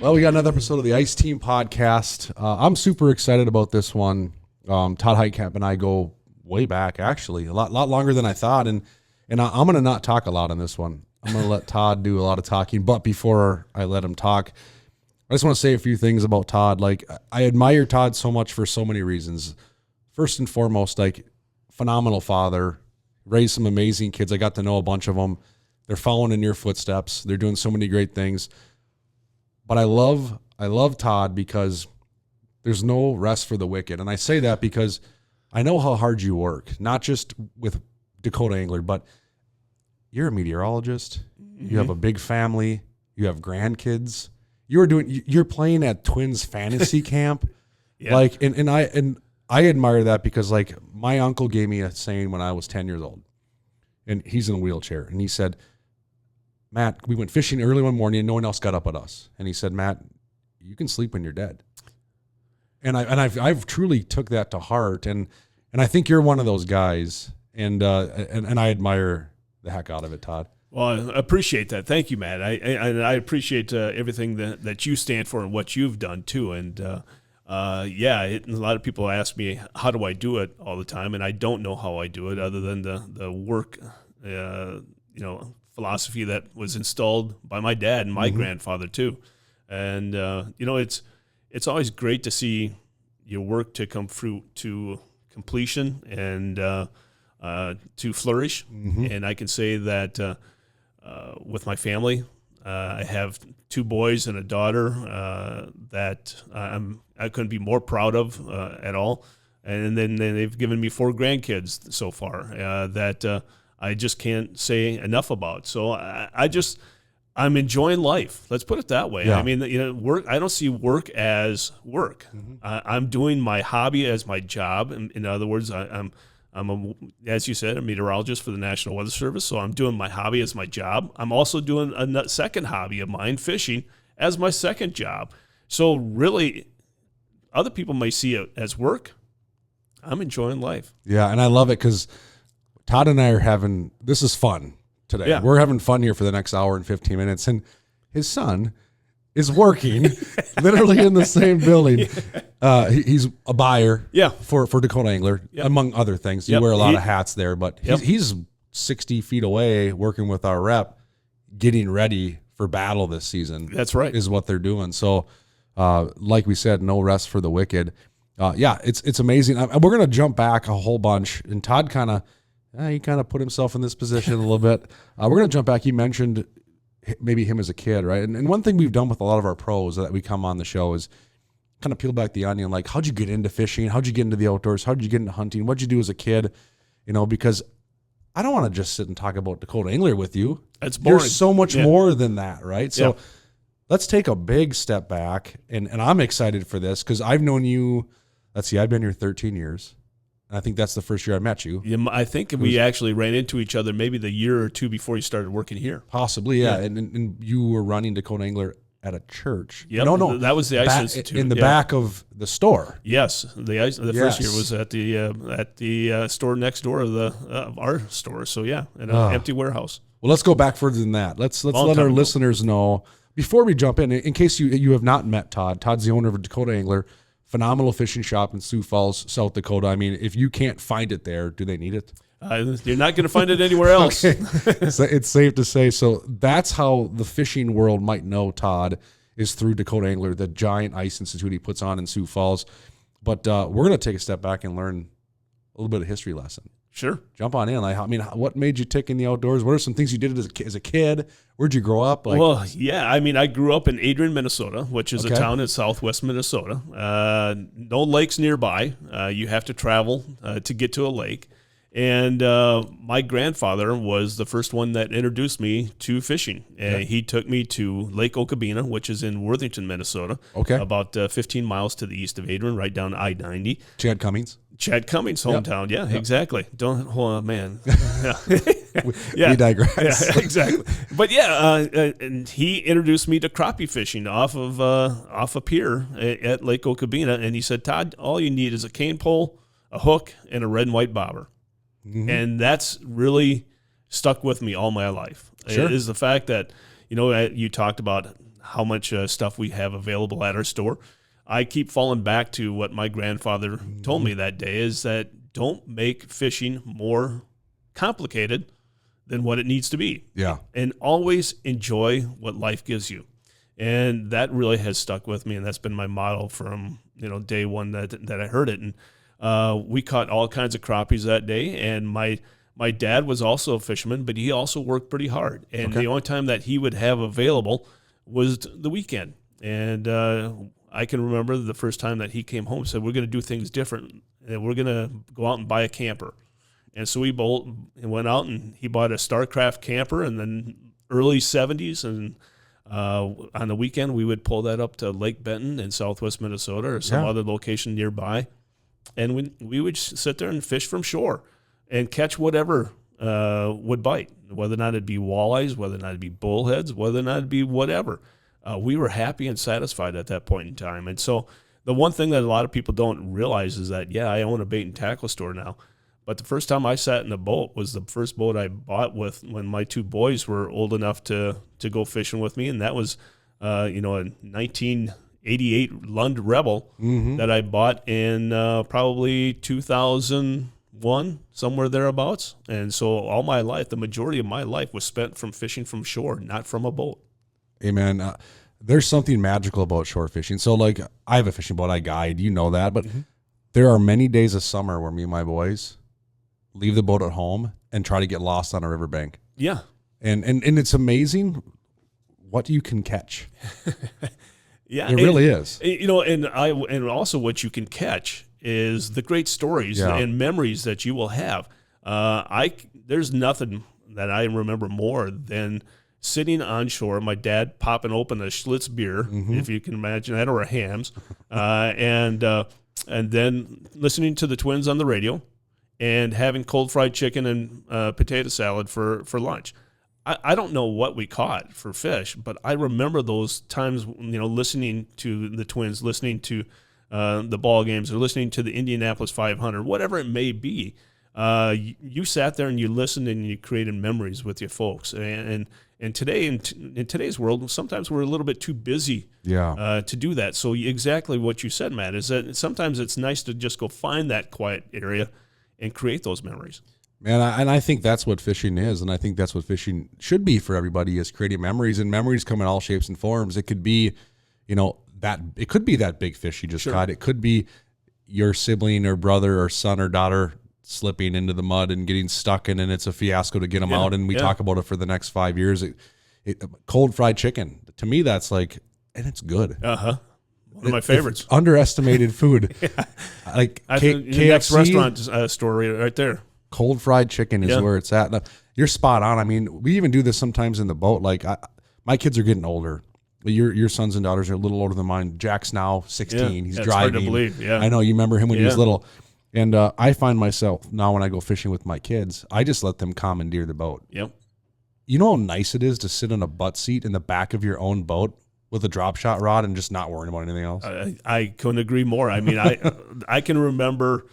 Well, we got another episode of the Ice Team podcast. I'm super excited about this one. Todd Heitkamp and I go way back, actually, a lot longer than I thought. And I'm going to not talk a lot on this one. I'm going to let Todd do a lot of talking. But before I let him talk, I just want to say a few things about Todd. Like, I admire Todd so much for so many reasons. First and foremost, like, phenomenal father, raised some amazing kids. I got to know a bunch of them. They're following in your footsteps. They're doing so many great things. But I love Todd because there's no rest for the wicked. And I say that because I know how hard you work, not just with Dakota Angler, but you're a meteorologist. Mm-hmm. You have a big family. You have grandkids. You're playing at Twins fantasy camp. Yeah. Like, and I admire that because, like, my uncle gave me a saying when I was 10 years old, and he's in a wheelchair, and he said, Matt, we went fishing early one morning and no one else got up but us. And he said, Matt, you can sleep when you're dead. And I've truly took that to heart. And I think you're one of those guys. And I admire the heck out of it, Todd. Well, I appreciate that. Thank you, Matt. I appreciate everything that you stand for and what you've done too. And a lot of people ask me, how do I do it all the time? And I don't know how I do it other than the work, philosophy that was installed by my dad and my grandfather too. And, it's always great to see your work to come through to completion and to flourish. Mm-hmm. And I can say that with my family, I have 2 boys and a daughter that I couldn't be more proud of at all. And then they've given me 4 grandkids so far that I just can't say enough about. So I'm enjoying life. Let's put it that way. Yeah. I mean, work. I don't see work as work. Mm-hmm. I'm doing my hobby as my job. In other words, I'm as you said, a meteorologist for the National Weather Service. So I'm doing my hobby as my job. I'm also doing a second hobby of mine, fishing, as my second job. So really, other people may see it as work. I'm enjoying life. Yeah, and I love it because Todd and I are this is fun today. Yeah. We're having fun here for the next hour and 15 minutes. And his son is working literally in the same building. He's a buyer for Dakota Angler, among other things. You wear a lot of hats there, but he's 60 feet away working with our rep, getting ready for battle this season. That's right. Is what they're doing. So, like we said, no rest for the wicked. It's amazing. We're going to jump back a whole bunch. And Todd he kind of put himself in this position a little bit. We're going to jump back. He mentioned maybe him as a kid, right? And one thing we've done with a lot of our pros that we come on the show is kind of peel back the onion. Like, how'd you get into fishing? How'd you get into the outdoors? How'd you get into hunting? What'd you do as a kid? Because I don't want to just sit and talk about Dakota Angler with you. That's boring. There's so much more than that, right? So let's take a big step back. And I'm excited for this because I've known you, I've been here 13 years. I think that's the first year I met you. Yeah, I think we actually ran into each other maybe the year or 2 before you started working here. Possibly, yeah. And you were running Dakota Angler at a church. Yep. No, that was the Ice Institute in the back of the store. Yes, the first year was at the store next door of our store. So in an empty warehouse. Well, let's go back further than that. Let's let our listeners know before we jump in case you have not met Todd. Todd's the owner of Dakota Angler. Phenomenal fishing shop in Sioux Falls, South Dakota. I mean, if you can't find it there, do they need it? You're not going to find it anywhere else. Okay. So it's safe to say. So that's how the fishing world might know Todd, is through Dakota Angler, the giant ice institute he puts on in Sioux Falls. But we're going to take a step back and learn a little bit of history lesson. Sure. Jump on in. What made you tick in the outdoors? What are some things you did as a kid? Where'd you grow up? I grew up in Adrian, Minnesota, which is a town in southwest Minnesota. No lakes nearby. You have to travel to get to a lake. And my grandfather was the first one that introduced me to fishing. He took me to Lake Okabena, which is in Worthington, Minnesota. Okay. About 15 miles to the east of Adrian, right down I-90. Chad Cummings' hometown. Yep. Exactly. Man. We digress. Yeah, exactly. But and he introduced me to crappie fishing off a pier at Lake Okabena, and he said, Todd, all you need is a cane pole, a hook, and a red and white bobber. Mm-hmm. And that's really stuck with me all my life. Sure. It is the fact that, you talked about how much stuff we have available at our store. I keep falling back to what my grandfather told me that day, is that don't make fishing more complicated than what it needs to be. Yeah. And always enjoy what life gives you. And that really has stuck with me, and that's been my motto from day one that I heard it. And we caught all kinds of crappies that day, and my dad was also a fisherman, but he also worked pretty hard. And the only time that he would have available was the weekend. And I can remember the first time that he came home and said, we're going to do things different, and we're going to go out and buy a camper. And so we went out, and he bought a StarCraft camper, and then early 70s, and on the weekend we would pull that up to Lake Benton in southwest Minnesota or some other location nearby, and we would sit there and fish from shore and catch whatever would bite, whether or not it'd be walleyes, whether or not it'd be bullheads, whether or not it'd be whatever. We were happy and satisfied at that point in time. And so the one thing that a lot of people don't realize is that, I own a bait and tackle store now. But the first time I sat in a boat was the first boat I bought when my two boys were old enough to go fishing with me. And that was, a 1988 Lund Rebel that I bought in probably 2001, somewhere thereabouts. And so all my life, the majority of my life was spent from fishing from shore, not from a boat. Amen. There's something magical about shore fishing. So, like, I have a fishing boat, I guide, that, but there are many days of summer where me and my boys leave the boat at home and try to get lost on a riverbank. Yeah. And it's amazing what you can catch. Yeah. It really is. And also what you can catch is the great stories and memories that you will have. There's nothing that I remember more than sitting on shore, my dad popping open a Schlitz beer, if you can imagine that, or a Hams, and then listening to the Twins on the radio and having cold fried chicken and potato salad for lunch. I don't know what we caught for fish, but I remember those times, listening to the Twins, listening to the ball games, or listening to the Indianapolis 500, whatever it may be. You sat there and you listened and you created memories with your folks. And today, in today's world, sometimes we're a little bit too busy to do that. So exactly what you said, Matt, is that sometimes it's nice to just go find that quiet area and create those memories. Man, and I think that's what fishing is, and I think that's what fishing should be for everybody, is creating memories. And memories come in all shapes and forms. It could be, it could be that big fish you just caught. It could be your sibling or brother or son or daughter slipping into the mud and getting stuck in, and it's a fiasco to get them out. And we talk about it for the next 5 years. Cold fried chicken, to me, that's like, and it's good. One of my favorites. It's underestimated food. Like KFC, next restaurant story right there. Cold fried chicken is where it's at. Now, you're spot on. I mean, we even do this sometimes in the boat. Like, my kids are getting older. Your sons and daughters are a little older than mine. Jack's now 16. He's driving. Hard to believe. Yeah, I know. You remember him when he was little. And I find myself now when I go fishing with my kids, I just let them commandeer the boat. Yep. You know how nice it is to sit on a butt seat in the back of your own boat with a drop shot rod and just not worrying about anything else? I couldn't agree more. I mean, I can remember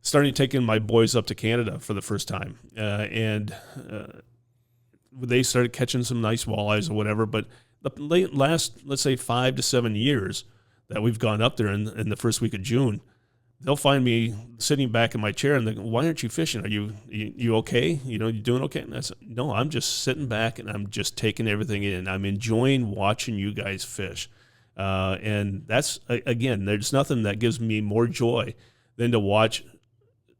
starting taking my boys up to Canada for the first time, and they started catching some nice walleyes or whatever. But the last, let's say, 5 to 7 years that we've gone up there in the first week of June, they'll find me sitting back in my chair and they go, "Why aren't you fishing? Are you okay? You doing okay?" And I said, "No, I'm just sitting back and I'm just taking everything in. I'm enjoying watching you guys fish." And that's, again, there's nothing that gives me more joy than to watch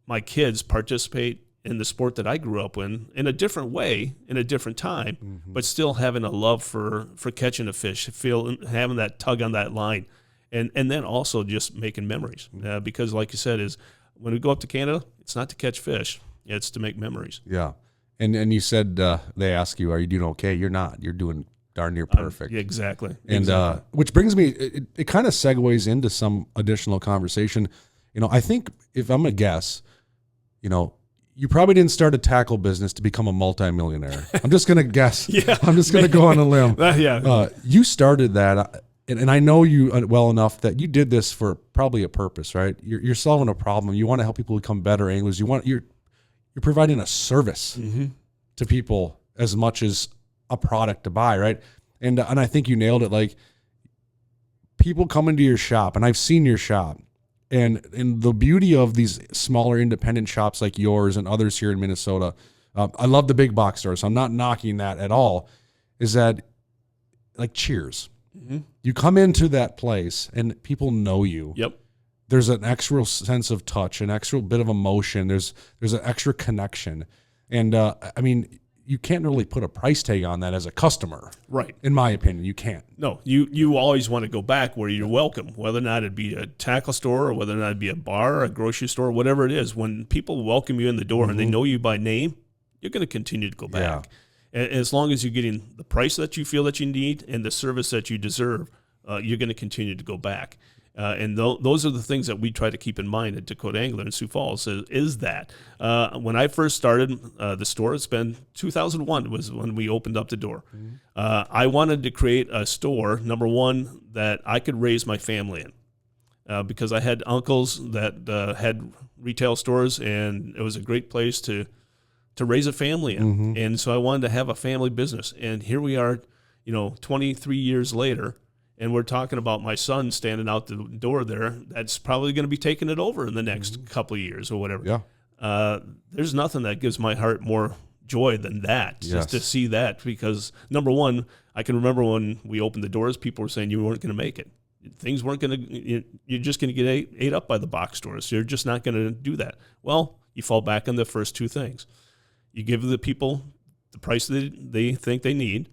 my kids participate in the sport that I grew up in a different way, in a different time, but still having a love for catching a fish, having that tug on that line. And then also just making memories, because like you said, is when we go up to Canada, it's not to catch fish, it's to make memories. Yeah. And you said they ask you, "Are you doing okay?" You're not. You're doing darn near perfect. Exactly. And which brings me, it kind of segues into some additional conversation. I think if I'm a guess, you probably didn't start a tackle business to become a multimillionaire. I'm just going to guess. I'm just going to go on a limb. You started that. And I know you well enough that you did this for probably a purpose, right? You're solving a problem. You want to help people become better anglers. You're providing a service to people as much as a product to buy, right? And I think you nailed it. Like, people come into your shop, and I've seen your shop, and the beauty of these smaller independent shops like yours and others here in Minnesota, I love the big box stores, so I'm not knocking that at all, is that, like, Cheers. Mm-hmm. You come into that place and people know you. Yep. There's an extra sense of touch, an extra bit of emotion. There's an extra connection. And I mean, you can't really put a price tag on that as a customer. Right. In my opinion, you can't. No, you always want to go back where you're welcome, whether or not it be a tackle store or whether or not it be a bar, or a grocery store, whatever it is. When people welcome you in the door mm-hmm. and they know you by name, you're going to continue to go back. Yeah. And as long as you're getting the price that you feel that you need and the service that you deserve, you're going to continue to go back. And those are the things that we try to keep in mind at Dakota Angler in Sioux Falls is that. When I first started the store, it's been 2001 was when we opened up the door. Mm-hmm. I wanted to create a store, number one, that I could raise my family in because I had uncles that had retail stores, and it was a great place to raise a family in. Mm-hmm. And so I wanted to have a family business. And here we are, 23 years later, and we're talking about my son standing out the door there. That's probably going to be taking it over in the next mm-hmm. couple of years or whatever. Yeah. There's nothing that gives my heart more joy than that, yes. just to see that. Because, number one, I can remember when we opened the doors, people were saying you weren't going to make it. Things weren't going to – you're just going to get ate up by the box stores. You're just not going to do that. Well, you fall back on the first two things. You give the people the price that they think they need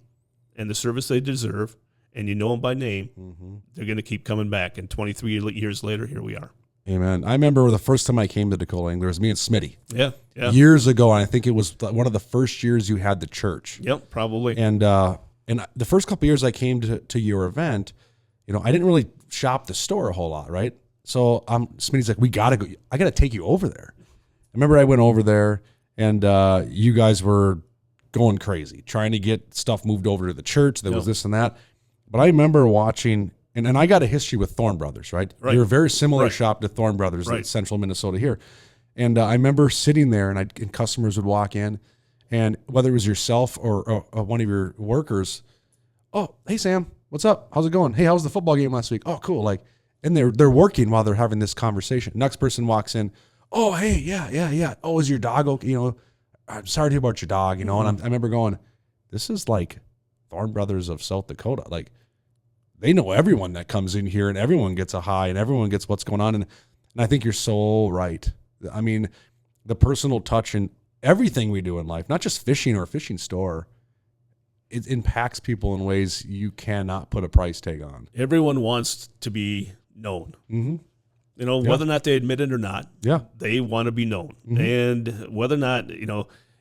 and the service they deserve, and you know them by name, mm-hmm. they're going to keep coming back. And 23 years later, here we are. Amen. I remember the first time I came to Dakota Angler, it was me and Smitty. Yeah. Years ago, and I think it was one of the first years you had the church. Yep, probably. And the first couple of years I came to your event, I didn't really shop the store a whole lot, right? So Smitty's like, we got to go. I got to take you over there. I remember I went over there, and you guys were going crazy, trying to get stuff moved over to the church. There was this and that. But I remember watching, and I got a history with Thorn Brothers, right? You're a very similar shop to Thorn Brothers in central Minnesota here. And I remember sitting there, and customers would walk in, and whether it was yourself or one of your workers, oh, hey, Sam, what's up? How's it going? Hey, how was the football game last week? Oh, cool. And they're working while they're having this conversation. Next person walks in, oh, hey, yeah. Oh, is your dog okay? I'm sorry to hear about your dog, mm-hmm. And I remember going, this is like Thorn Brothers of South Dakota. Like, they know everyone that comes in here, and everyone gets a hi, and everyone gets what's going on. And I think you're so right. I mean, the personal touch in everything we do in life, not just fishing or a fishing store, it impacts people in ways you cannot put a price tag on. Everyone wants to be known. Mm-hmm. Whether or not they admit it or not, they want to be known. Mm-hmm. And whether or not,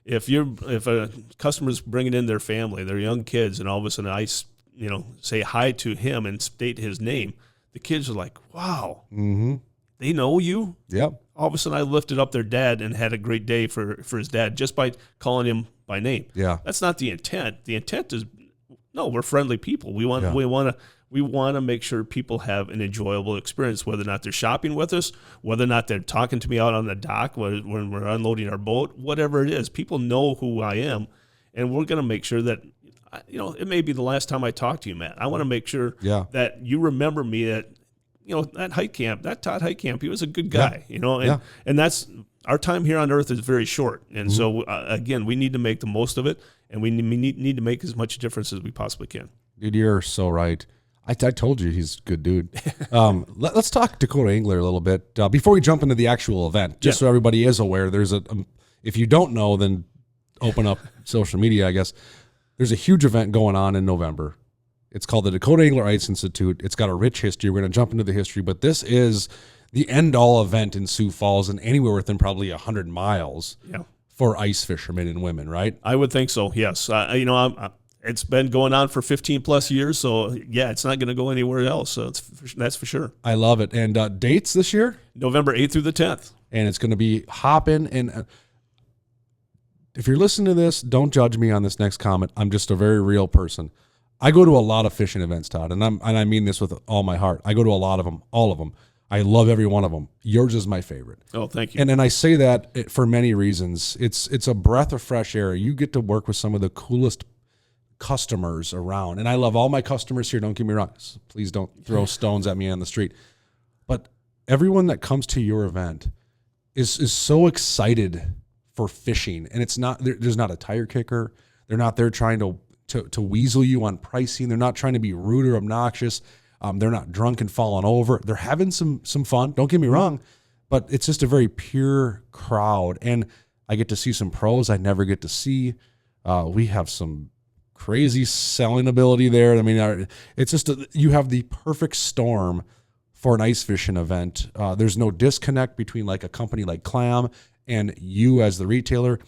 if a customer's bringing in their family, their young kids, and all of a sudden I say hi to him and state his name, the kids are like, wow, mm-hmm. they know you? Yep. All of a sudden I lifted up their dad and had a great day for his dad just by calling him by name. Yeah. That's not the intent. The intent is, no, we're friendly people. We want to make sure people have an enjoyable experience, whether or not they're shopping with us, whether or not they're talking to me out on the dock when we're unloading our boat, whatever it is. People know who I am, and we're going to make sure that, it may be the last time I talk to you, Matt. I want to make sure that you remember me, that, that Heitkamp, that Todd Heitkamp, he was a good guy, and that's, our time here on earth is very short. And mm-hmm. so, again, we need to make the most of it, and we need to make as much difference as we possibly can. Dude, you're so right. I told you he's a good dude. Let's talk Dakota Angler a little bit before we jump into the actual event, just so everybody is aware. There's if you don't know, then open up social media, I guess. There's a huge event going on in November. It's called the Dakota Angler Ice Institute. It's got a rich history. We're going to jump into the history, but this is the end-all event in Sioux Falls and anywhere within probably 100 miles for ice fishermen and women, right? I would think so, yes. It's been going on for 15-plus years, so, it's not going to go anywhere else. So that's for sure. I love it. And dates this year? November 8th through the 10th. And it's going to be hopping. And if you're listening to this, don't judge me on this next comment. I'm just a very real person. I go to a lot of fishing events, Todd, and I mean this with all my heart. I go to a lot of them, all of them. I love every one of them. Yours is my favorite. Oh, thank you. And I say that for many reasons. It's a breath of fresh air. You get to work with some of the coolest customers around. And I love all my customers here. Don't get me wrong. Please don't throw stones at me on the street. But everyone that comes to your event is so excited for fishing. And it's not, there's not a tire kicker. They're not there trying to weasel you on pricing. They're not trying to be rude or obnoxious. They're not drunk and falling over. They're having some fun. Don't get me wrong, but it's just a very pure crowd. And I get to see some pros I never get to see. We have some crazy selling ability there. I mean, it's just you have the perfect storm for an ice fishing event. There's no disconnect between like a company like Clam and you as the retailer.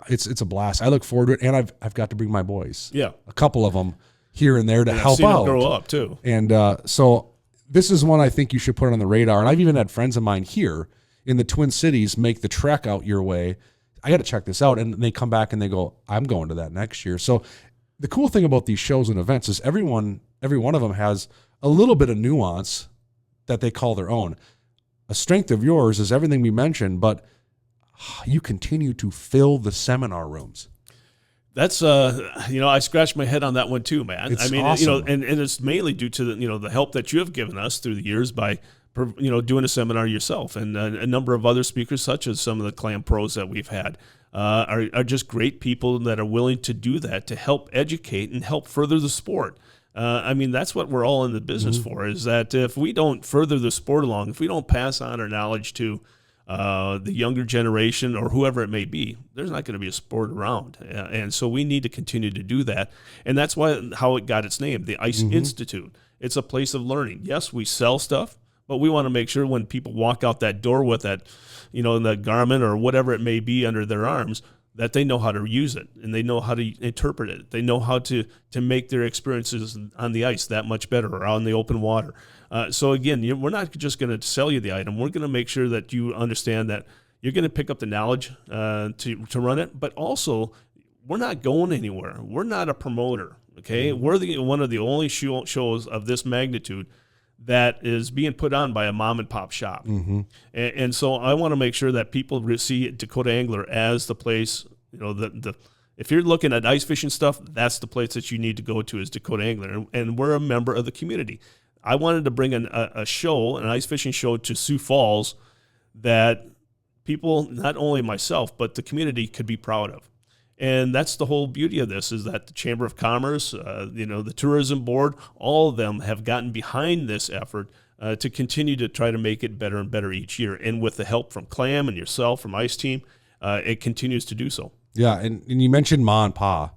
It's a blast. I look forward to it, and I've got to bring my boys. Yeah, a couple of them here and there to help out. Them grow up too. And so this is one I think you should put on the radar. And I've even had friends of mine here in the Twin Cities make the trek out your way. I got to check this out, and they come back and they go, "I'm going to that next year." So the cool thing about these shows and events is every one of them has a little bit of nuance that they call their own. A strength of yours is everything we mentioned, but you continue to fill the seminar rooms. That's I scratched my head on that one too, man. It's awesome. And it's mainly due to the help that you have given us through the years by doing a seminar yourself, and a number of other speakers, such as some of the Clam pros that we've had, are just great people that are willing to do that to help educate and help further the sport. That's what we're all in the business for, is that if we don't further the sport along, if we don't pass on our knowledge to the younger generation or whoever it may be, there's not going to be a sport around. And so we need to continue to do that. And that's how it got its name, the Ice Institute. It's a place of learning. Yes, we sell stuff, but we want to make sure when people walk out that door with that, the garment or whatever it may be under their arms, that they know how to use it and they know how to interpret it. They know how to make their experiences on the ice that much better or on the open water. So again, we're not just going to sell you the item. We're going to make sure that you understand that you're going to pick up the knowledge to run it, but also we're not going anywhere. We're not a promoter, okay? We're one of the only shows of this magnitude that is being put on by a mom and pop shop. And so I want to make sure that people see Dakota Angler as the place, if you're looking at ice fishing stuff, that's the place that you need to go to, is Dakota Angler. And we're a member of the community. I wanted to bring a show, an ice fishing show, to Sioux Falls that people, not only myself, but the community could be proud of. And that's the whole beauty of this, is that the Chamber of Commerce, the Tourism Board, all of them have gotten behind this effort to continue to try to make it better and better each year. And with the help from Clam and yourself, from Ice Team, it continues to do so. Yeah, and you mentioned Ma and Pa.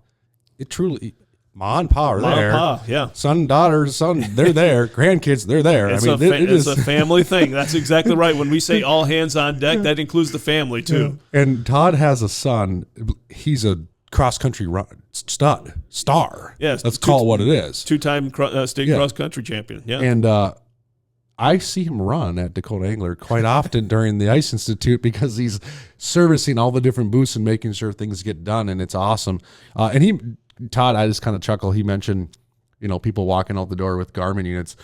It truly... Ma and Pa are there. Ma and Pa, yeah. Son, daughter, they're there. Grandkids, they're there. It's a family thing. That's exactly right. When we say all hands on deck, that includes the family too. Yeah. And Todd has a son. He's a cross-country star. Yes. Let's call it what it is. Two-time state cross-country champion. Yeah. And I see him run at Dakota Angler quite often during the Ice Institute, because he's servicing all the different booths and making sure things get done, and it's awesome. Todd, I just kind of chuckle. He mentioned, people walking out the door with Garmin units.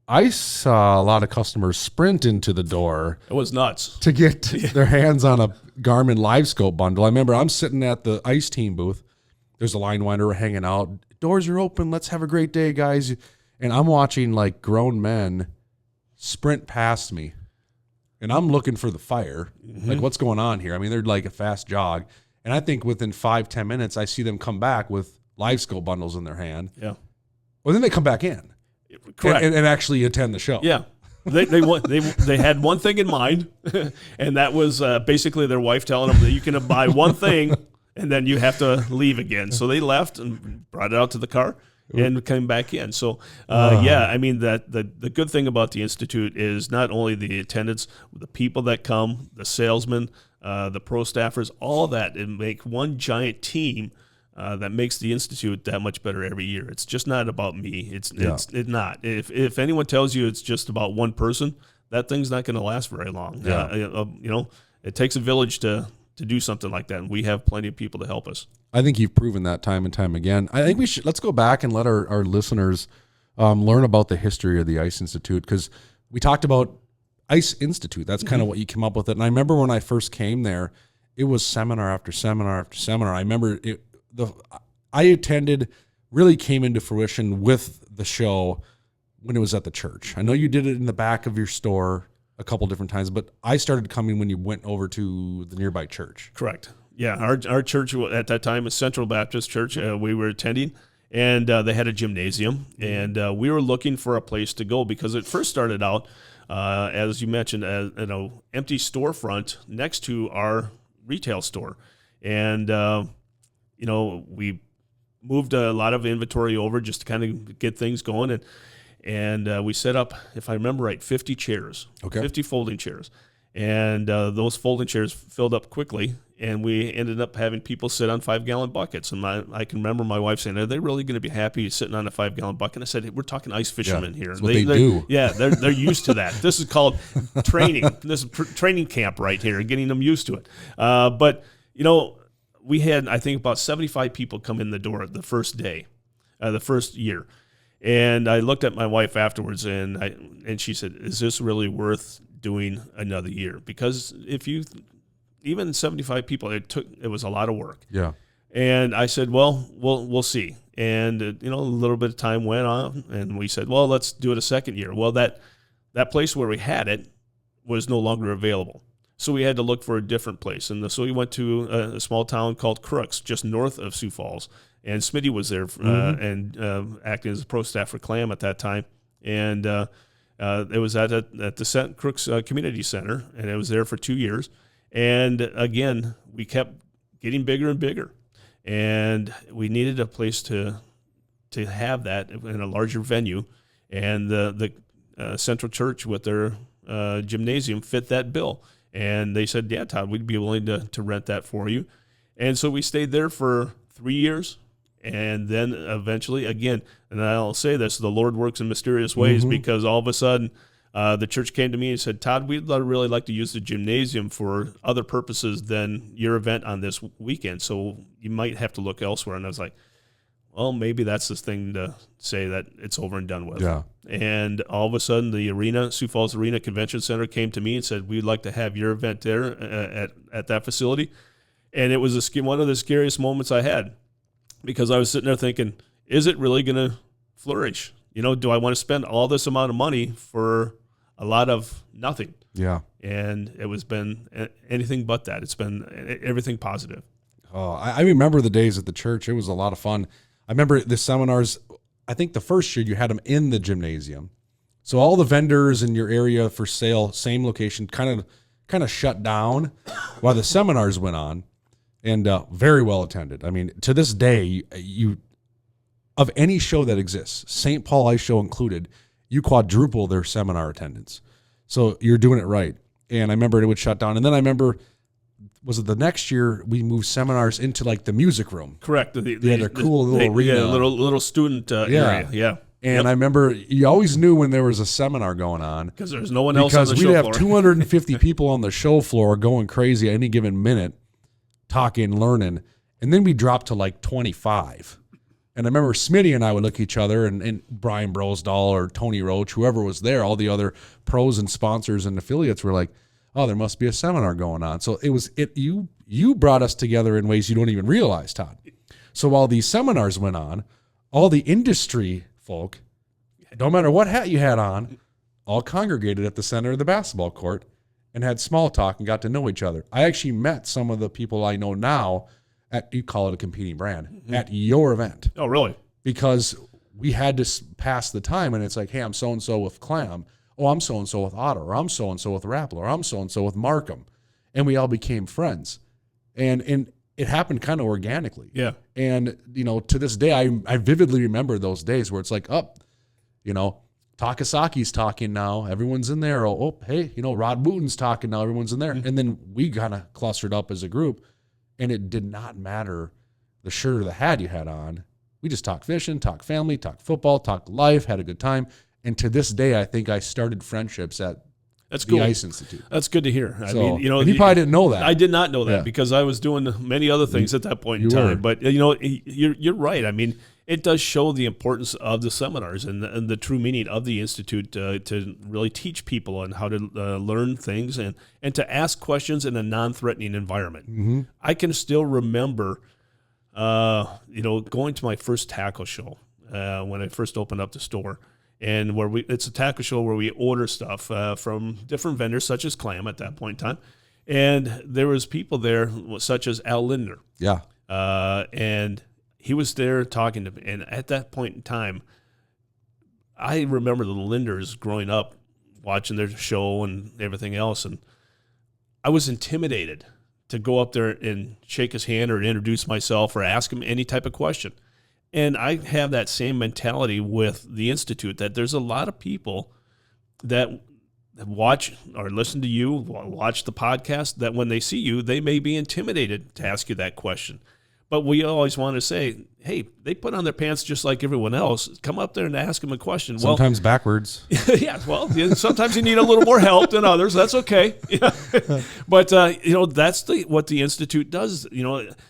I saw a lot of customers sprint into the door. It was nuts. To get their hands on a Garmin Live Scope bundle. I remember I'm sitting at the Ice Team booth. There's a line winder hanging out. Doors are open. Let's have a great day, guys. And I'm watching like grown men sprint past me. And I'm looking for the fire. Like, what's going on here? I mean, they're like a fast jog. And I think within 5-10 minutes, I see them come back with Live Scope bundles in their hand. Yeah. Well, then they come back in. Correct. And actually attend the show. Yeah. They had one thing in mind, and that was basically their wife telling them that you can buy one thing and then you have to leave again. So they left and brought it out to the car and came back in. So, the good thing about the Institute is not only the attendance, the people that come, the salesmen, the pro staffers, all that, and make one giant team that makes the Institute that much better every year. It's just not about me. It's not. If anyone tells you it's just about one person, that thing's not going to last very long. Yeah. It takes a village to do something like that, and we have plenty of people to help us. I think you've proven that time and time again. I think let's go back and let our listeners learn about the history of the Ice Institute, because we talked about Ice Institute. That's kind of what you came up with it. And I remember when I first came there, it was seminar after seminar after seminar. I remember I attended really came into fruition with the show when it was at the church. I know you did it in the back of your store a couple different times, but I started coming when you went over to the nearby church. Correct. Yeah, our church at that time was Central Baptist Church. We were attending, and they had a gymnasium, and we were looking for a place to go because it first started out, as you mentioned, as an empty storefront next to our retail store, and we moved a lot of inventory over just to kind of get things going, and we set up, if I remember right, 50 chairs, 50 folding chairs. And those folding chairs filled up quickly, and we ended up having people sit on 5-gallon buckets. And I can remember my wife saying, "Are they really going to be happy sitting on a 5-gallon bucket?" And I said, "Hey, we're talking ice fishermen here. That's what they do. Yeah, they're used to that. This is called training. This is training camp right here, getting them used to it." But we had, I think, about 75 people come in the door the first day, the first year. And I looked at my wife afterwards, and she said, "Is this really worth doing another year?" Because even 75 people, it was a lot of work. Yeah. And I said, "Well, we'll see." And a little bit of time went on, and we said, "Well, let's do it a second year." Well, that place where we had it was no longer available, so we had to look for a different place. And so we went to a small town called Crooks, just north of Sioux Falls. And Smitty was there and acting as a pro staff for Clam at that time. And it was at the Crooks Community Center, and it was there for 2 years. And again, we kept getting bigger and bigger, and we needed a place to have that in a larger venue. And the Central Church with their gymnasium fit that bill. And they said, "Yeah, Todd, we'd be willing to rent that for you." And so we stayed there for 3 years. And then eventually, again, and I'll say this, the Lord works in mysterious ways, because all of a sudden the church came to me and said, "Todd, we'd really like to use the gymnasium for other purposes than your event on this weekend, so you might have to look elsewhere." And I was like, well, maybe that's the thing to say that it's over and done with. Yeah. And all of a sudden, the Sioux Falls Arena Convention Center came to me and said, "We'd like to have your event there at that facility." And it was one of the scariest moments I had, because I was sitting there thinking, is it really going to flourish? Do I want to spend all this amount of money for a lot of nothing? Yeah. And it was been anything but that. It's been everything positive. Oh, I remember the days at the church. It was a lot of fun. I remember the seminars. I think the first year you had them in the gymnasium. So all the vendors in your area for sale, same location, kind of shut down while the seminars went on. And very well attended. I mean, to this day, you of any show that exists, St. Paul Ice Show included, you quadruple their seminar attendance. So you're doing it right. And I remember it would shut down. And then I remember, was it the next year we moved seminars into like the music room? Correct. They had a cool little arena. Yeah, little student area. Yeah. And I remember you always knew when there was a seminar going on. Because there's no one else on the show floor. Because we'd have 250 people on the show floor going crazy at any given minute, talking, learning, and then we dropped to like 25. And I remember Smitty and I would look at each other, and Brian Brosdahl or Tony Roach, whoever was there, all the other pros and sponsors and affiliates were like, "Oh, there must be a seminar going on." So you brought us together in ways you don't even realize, Todd. So while these seminars went on, all the industry folk, no matter what hat you had on, all congregated at the center of the basketball court and had small talk and got to know each other. I actually met some of the people I know now at, you call it a competing brand, at your event. Oh, really? Because we had to pass the time, and it's like, "Hey, I'm so-and-so with Clam. Oh, I'm so-and-so with Otter, or I'm so-and-so with Rappler, or I'm so-and-so with Markham." And we all became friends. And it happened kind of organically. Yeah. And, to this day, I vividly remember those days where it's like, Takasaki's talking now. Everyone's in there. Oh, hey, Rod Wooten's talking now. Everyone's in there. And then we kind of clustered up as a group, and it did not matter the shirt or the hat you had on. We just talked fishing, talked family, talked football, talked life, had a good time. And to this day, I think I started friendships at the Ice Institute. That's good to hear. I mean, and he probably didn't know that. I did not know that because I was doing many other things at that point in time. But you're right. I mean, it does show the importance of the seminars and the true meaning of the Institute to really teach people on how to learn things and to ask questions in a non-threatening environment. I can still remember going to my first tackle show when I first opened up the store, and it's a tackle show where we order stuff from different vendors, such as Clam at that point in time, and there was people there such as Al Linder. Yeah. And he was there talking to me, and at that point in time, I remember the Linders growing up, watching their show and everything else, and I was intimidated to go up there and shake his hand or introduce myself or ask him any type of question. And I have that same mentality with the Institute, that there's a lot of people that watch or listen to you, watch the podcast, that when they see you, they may be intimidated to ask you that question. But we always want to say, hey, they put on their pants just like everyone else. Come up there and ask them a question. Sometimes backwards. Yeah, well, sometimes you need a little more help than others. That's okay. Yeah. But, that's what the Institute does.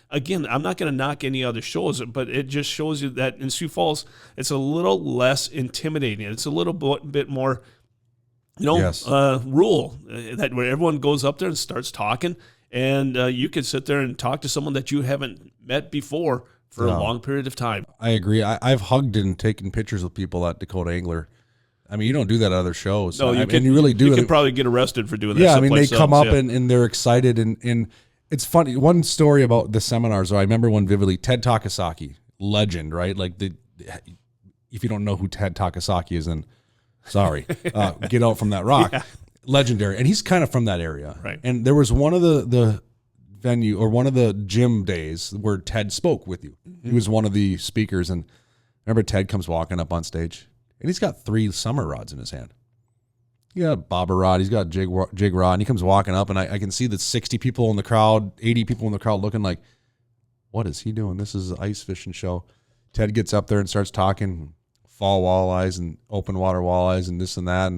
Again, I'm not going to knock any other shows, but it just shows you that in Sioux Falls, it's a little less intimidating. It's a little bit more, Yes. rule that where everyone goes up there and starts talking. And you could sit there and talk to someone that you haven't met before for a long period of time. I agree. I've hugged and taken pictures with people at Dakota Angler. I mean, you don't do that at other shows. No, and you really do. You could probably get arrested for doing that. Yeah, I mean, they come up yeah. and they're excited. And it's funny. One story about the seminars, I remember one vividly. Ted Takasaki, legend, right? Like, if you don't know who Ted Takasaki is, then sorry. Get out from that rock. Yeah. Legendary, and he's kind of from that area, right? And there was one of the venue or one of the gym days where Ted spoke with you. Mm-hmm. He was one of the speakers, and I remember Ted comes walking up on stage, and he's got 3 summer rods in his hand. He got a bobber rod, he's got a jig rod, and he comes walking up, and I can see the 60 people in the crowd, 80 people in the crowd looking like, what is he doing? This is an ice fishing show. Ted gets up there and starts talking fall walleyes and open water walleyes and this and that,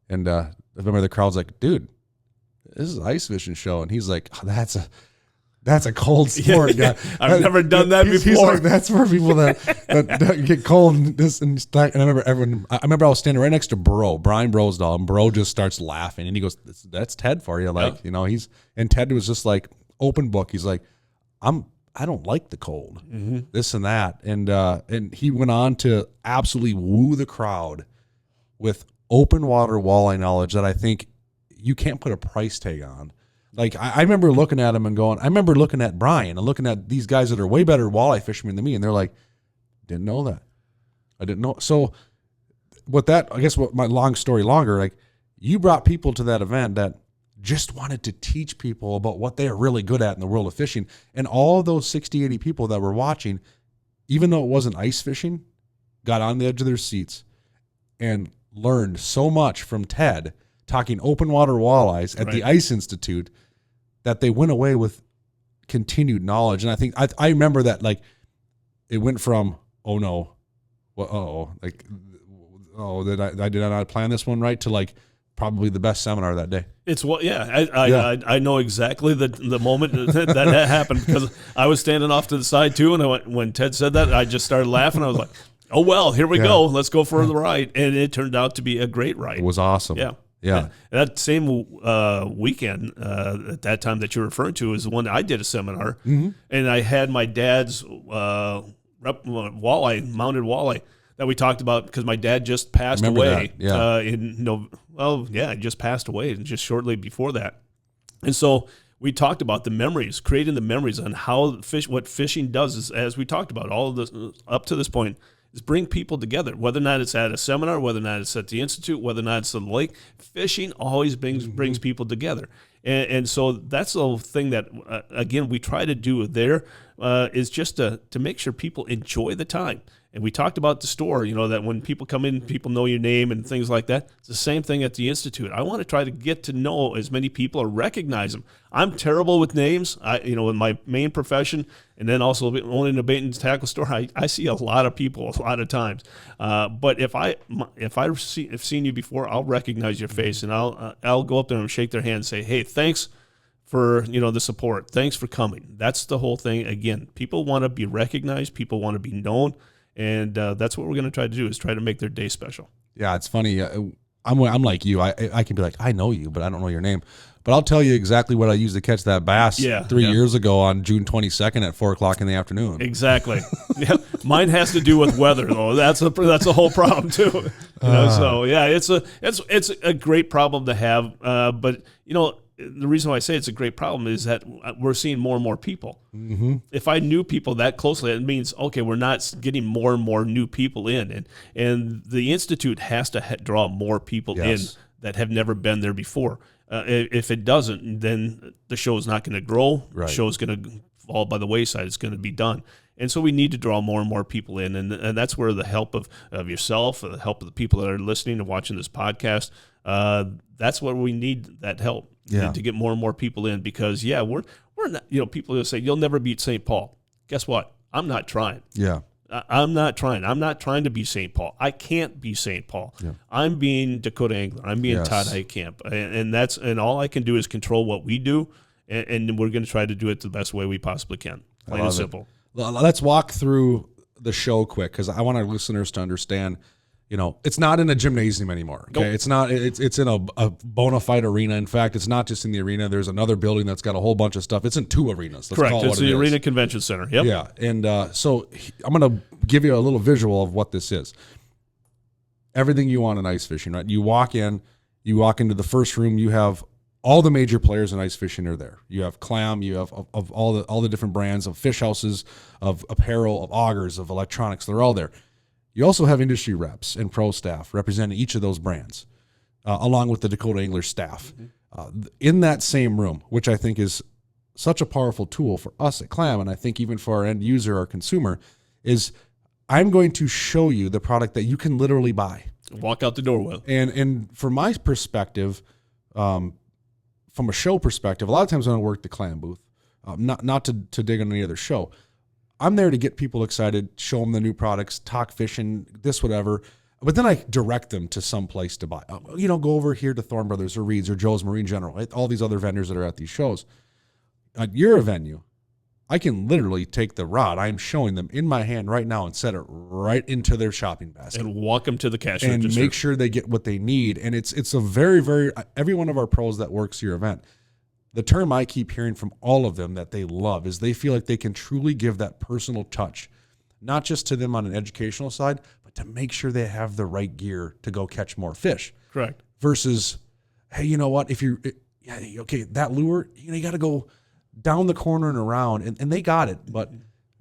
and I remember the crowd's like, dude, this is an ice fishing show. And he's like, oh, that's a cold sport. Yeah. I've never done that before. He's like, that's for people that get cold. And I remember I was standing right next to Brian Brosdahl, and Bro just starts laughing. And he goes, that's Ted for you. Like, and Ted was just like open book. He's like, I don't like the cold, this and that. And he went on to absolutely woo the crowd with open water walleye knowledge that I think you can't put a price tag on. Like, I remember looking at him and going, I remember looking at Brian and looking at these guys that are way better walleye fishermen than me, and they're like, didn't know that. I didn't know. So what my long story longer, like, you brought people to that event that just wanted to teach people about what they are really good at in the world of fishing. And all of those 60, 80 people that were watching, even though it wasn't ice fishing, got on the edge of their seats and learned so much from Ted talking open water walleyes at the Ice Institute that they went away with continued knowledge. And I think I remember that, like, it went from, oh no, well, I did not plan this one right, to like probably the best seminar that day. It's I know exactly the moment that happened, because I was standing off to the side too, and when Ted said that, I just started laughing. I was like, oh, well, here we go. Let's go for the ride. And it turned out to be a great ride. It was awesome. Yeah. Yeah. And that same weekend, at that time that you're referring to, is the one that I did a seminar. Mm-hmm. And I had my dad's mounted walleye that we talked about, because my dad just passed away. Just passed away just shortly before that. And so we talked about the memories, creating the memories on what fishing does, is, as we talked about all of this up to this point, is bring people together, whether or not it's at a seminar, whether or not it's at the Institute, whether or not it's on the lake. Fishing always brings people together. And so that's the thing that, again, we try to do there, is just to make sure people enjoy the time. And we talked about the store, that when people come in, people know your name and things like that. It's the same thing at the Institute. I want to try to get to know as many people or recognize them. I'm terrible with names. In my main profession, and then also owning a bait and tackle store, I see a lot of people a lot of times. But if I've seen you before, I'll recognize your face, and I'll go up there and shake their hand and say, hey, thanks for the support. Thanks for coming. That's the whole thing. Again, people want to be recognized. People want to be known. And that's what we're going to try to do, is try to make their day special. Yeah, it's funny. I'm like you. I can be like, I know you, but I don't know your name. But I'll tell you exactly what I used to catch that bass 3 years ago on June 22nd at 4:00 in the afternoon. Exactly. Yeah, mine has to do with weather, though. That's a whole problem too. So yeah, it's a great problem to have. But the reason why I say it's a great problem is that we're seeing more and more people. Mm-hmm. If I knew people that closely, it means, okay, we're not getting more and more new people in. And the Institute has to draw more people in that have never been there before. If it doesn't, then the show is not going to grow. Right. The show is going to fall by the wayside. It's going to be done. And so we need to draw more and more people in. And that's where the help of yourself, the help of the people that are listening and watching this podcast, that's where we need that help. To get more and more people in, because we're not, people will say you'll never beat St. Paul. Guess what? I'm not trying. I'm not trying. I'm not trying to be St. Paul. I can't be St. Paul. I'm being Dakota Angler. I'm being Todd Heitkamp, and all I can do is control what we do, and we're going to try to do it the best way we possibly can. Plain and simple. Let's walk through the show quick, because I want our listeners to understand. It's not in a gymnasium anymore. Okay, nope. It's not. It's in a bona fide arena. In fact, it's not just in the arena. There's another building that's got a whole bunch of stuff. It's in 2 arenas. Correct. It's the Arena Convention Center. Yep. Yeah, and so I'm going to give you a little visual of what this is. Everything you want in ice fishing, right? You walk into the first room. You have all the major players in ice fishing are there. You have clam. You have of all the different brands of fish houses, of apparel, of augers, of electronics. They're all there. You also have industry reps and pro staff representing each of those brands, along with the Dakota Angler staff. In that same room, which I think is such a powerful tool for us at Clam, and I think even for our end user, our consumer, is I'm going to show you the product that you can literally buy. Walk out the door with. And from my perspective, from a show perspective, a lot of times when I work the Clam booth, not to dig on any other show, I'm there to get people excited, show them the new products, talk fishing, this, whatever. But then I direct them to some place to buy. Go over here to Thorne Brothers or Reed's or Joe's Marine General, right? All these other vendors that are at these shows. At your venue, I can literally take the rod I'm showing them in my hand right now and set it right into their shopping basket. And walk them to the cash and register. Make sure they get what they need. And it's a very, very, every one of our pros that works your event, the term I keep hearing from all of them that they love is they feel like they can truly give that personal touch, not just to them on an educational side, but to make sure they have the right gear to go catch more fish. Correct. Versus, hey, you know what? If you're, that lure, you got to go down the corner and around, and they got it. But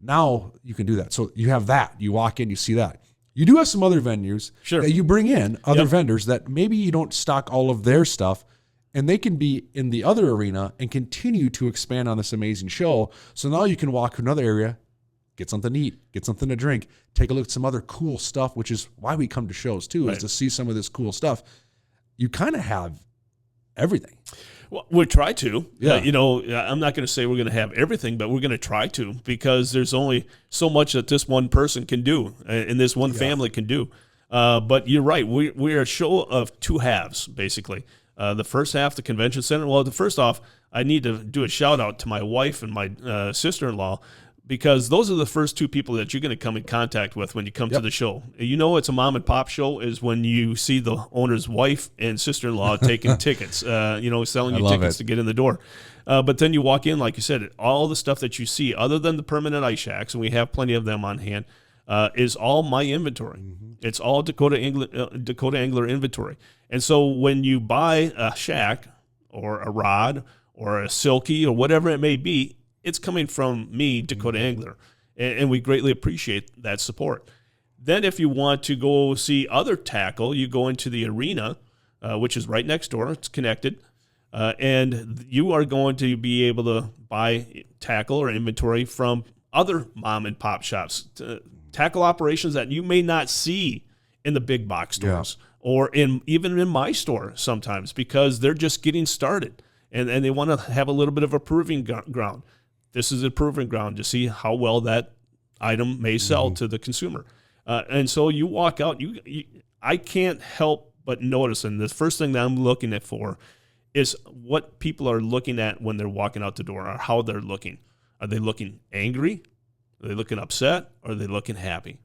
now you can do that. So you have that. You walk in, you see that. You do have some other venues that you bring in, other vendors that maybe you don't stock all of their stuff, and they can be in the other arena and continue to expand on this amazing show. So now you can walk to another area, get something to eat, get something to drink, take a look at some other cool stuff, which is why we come to shows too, is to see some of this cool stuff. You kind of have everything. Well, we try to. I'm not going to say we're going to have everything, but we're going to try to, because there's only so much that this one person can do and this one family can do. But you're right. We're a show of 2 halves, basically. The first half, the convention center. Well, first off, I need to do a shout out to my wife and my sister-in-law, because those are the first 2 people that you're going to come in contact with when you come to the show. It's a mom and pop show is when you see the owner's wife and sister-in-law taking tickets, selling you tickets to get in the door. But then you walk in, like you said, all the stuff that you see, other than the permanent ice shacks, and we have plenty of them on hand, is all my inventory. Mm-hmm. It's all Dakota Angler inventory. And so when you buy a shack or a rod or a silky or whatever it may be, it's coming from me, Dakota Angler, and we greatly appreciate that support. Then if you want to go see other tackle, you go into the arena, which is right next door. It's connected, and you are going to be able to buy tackle or inventory from other mom and pop shops, tackle operations that you may not see in the big box stores or even in my store sometimes, because they're just getting started and they want to have a little bit of a proving ground. This is a proving ground to see how well that item may sell to the consumer. And so you walk out, I can't help but notice, and the first thing that I'm looking at for is what people are looking at when they're walking out the door, or how they're looking. Are they looking angry? Are they looking upset? Or are they looking happy?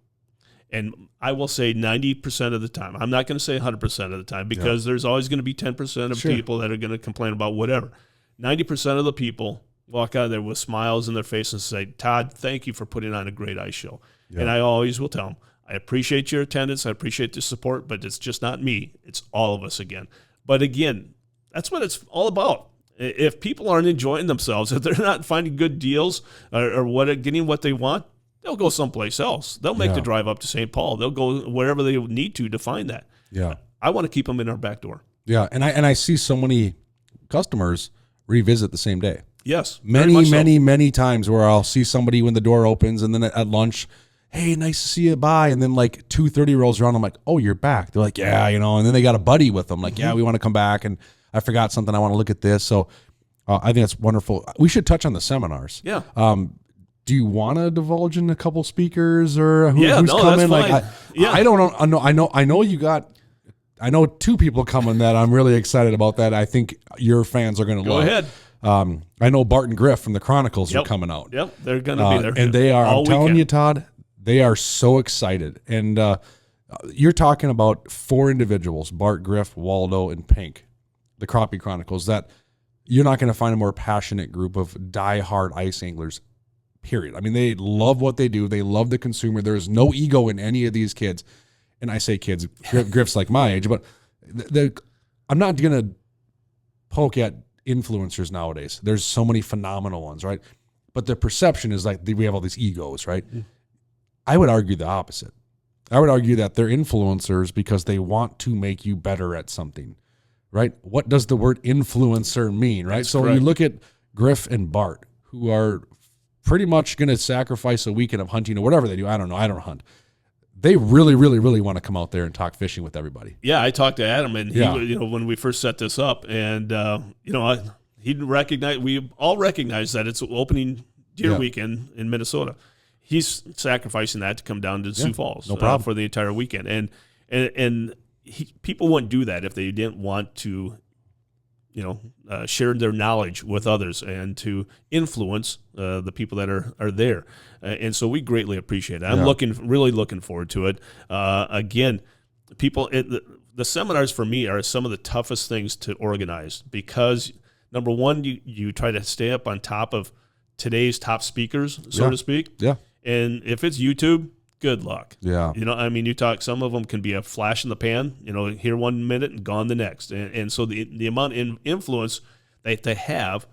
And I will say 90% of the time. I'm not going to say 100% of the time because there's always going to be 10% of people that are going to complain about whatever. 90% of the people walk out of there with smiles in their face and say, Todd, thank you for putting on a great ice show. Yeah. And I always will tell them, I appreciate your attendance. I appreciate the support, but it's just not me. It's all of us again. But again, that's what it's all about. If people aren't enjoying themselves, if they're not finding good deals or getting what they want, they'll go someplace else. They'll make the drive up to St. Paul. They'll go wherever they need to find that. Yeah. I want to keep them in our back door. Yeah, and I see so many customers revisit the same day. Yes. Many times where I'll see somebody when the door opens and then at lunch, hey, nice to see you, bye. And then like 2:30 rolls around, I'm like, oh, you're back. They're like, yeah, and then they got a buddy with them. Like, yeah, we want to come back, and I forgot something. I want to look at this. So I think that's wonderful. We should touch on the seminars. Yeah. Do you want to divulge in a couple speakers or who's That's coming? fine. I don't know. I know you got. I know two people coming that I'm really excited about. That I think your fans are going to love. Go ahead. I know Bart and Griff from the Chronicles are coming out. Yep, they're going to be there, and they are. I'm telling you, Todd, they are so excited. And you're talking about 4 individuals: Bart, Griff, Waldo, and Pink, the Crappie Chronicles. That you're not going to find a more passionate group of diehard ice anglers. Period. I mean, they love what they do. They love the consumer. There's no ego in any of these kids. And I say kids, Griff's like my age, but I'm not going to poke at influencers nowadays. There's so many phenomenal ones, right? But the perception is like we have all these egos, right? Mm-hmm. I would argue the opposite. I would argue that they're influencers because they want to make you better at something, right? What does the word influencer mean, right? That's so correct. You look at Griff and Bart, who are pretty much going to sacrifice a weekend of hunting or whatever they do. I don't know. I don't hunt. They really, really, really want to come out there and talk fishing with everybody. Yeah, I talked to Adam, and he, when we first set this up, and he recognized. We all recognize that it's opening deer weekend in Minnesota. He's sacrificing that to come down to Sioux Falls for the entire weekend, and people wouldn't do that if they didn't want to. Share their knowledge with others and to influence the people that are there. And so we greatly appreciate it. I'm really looking forward to it. Again, the seminars for me are some of the toughest things to organize because, number one, you try to stay up on top of today's top speakers, so to speak. Yeah. And if it's YouTube, good luck. Yeah. You talk, some of them can be a flash in the pan, here 1 minute and gone the next. And so the amount of influence that they have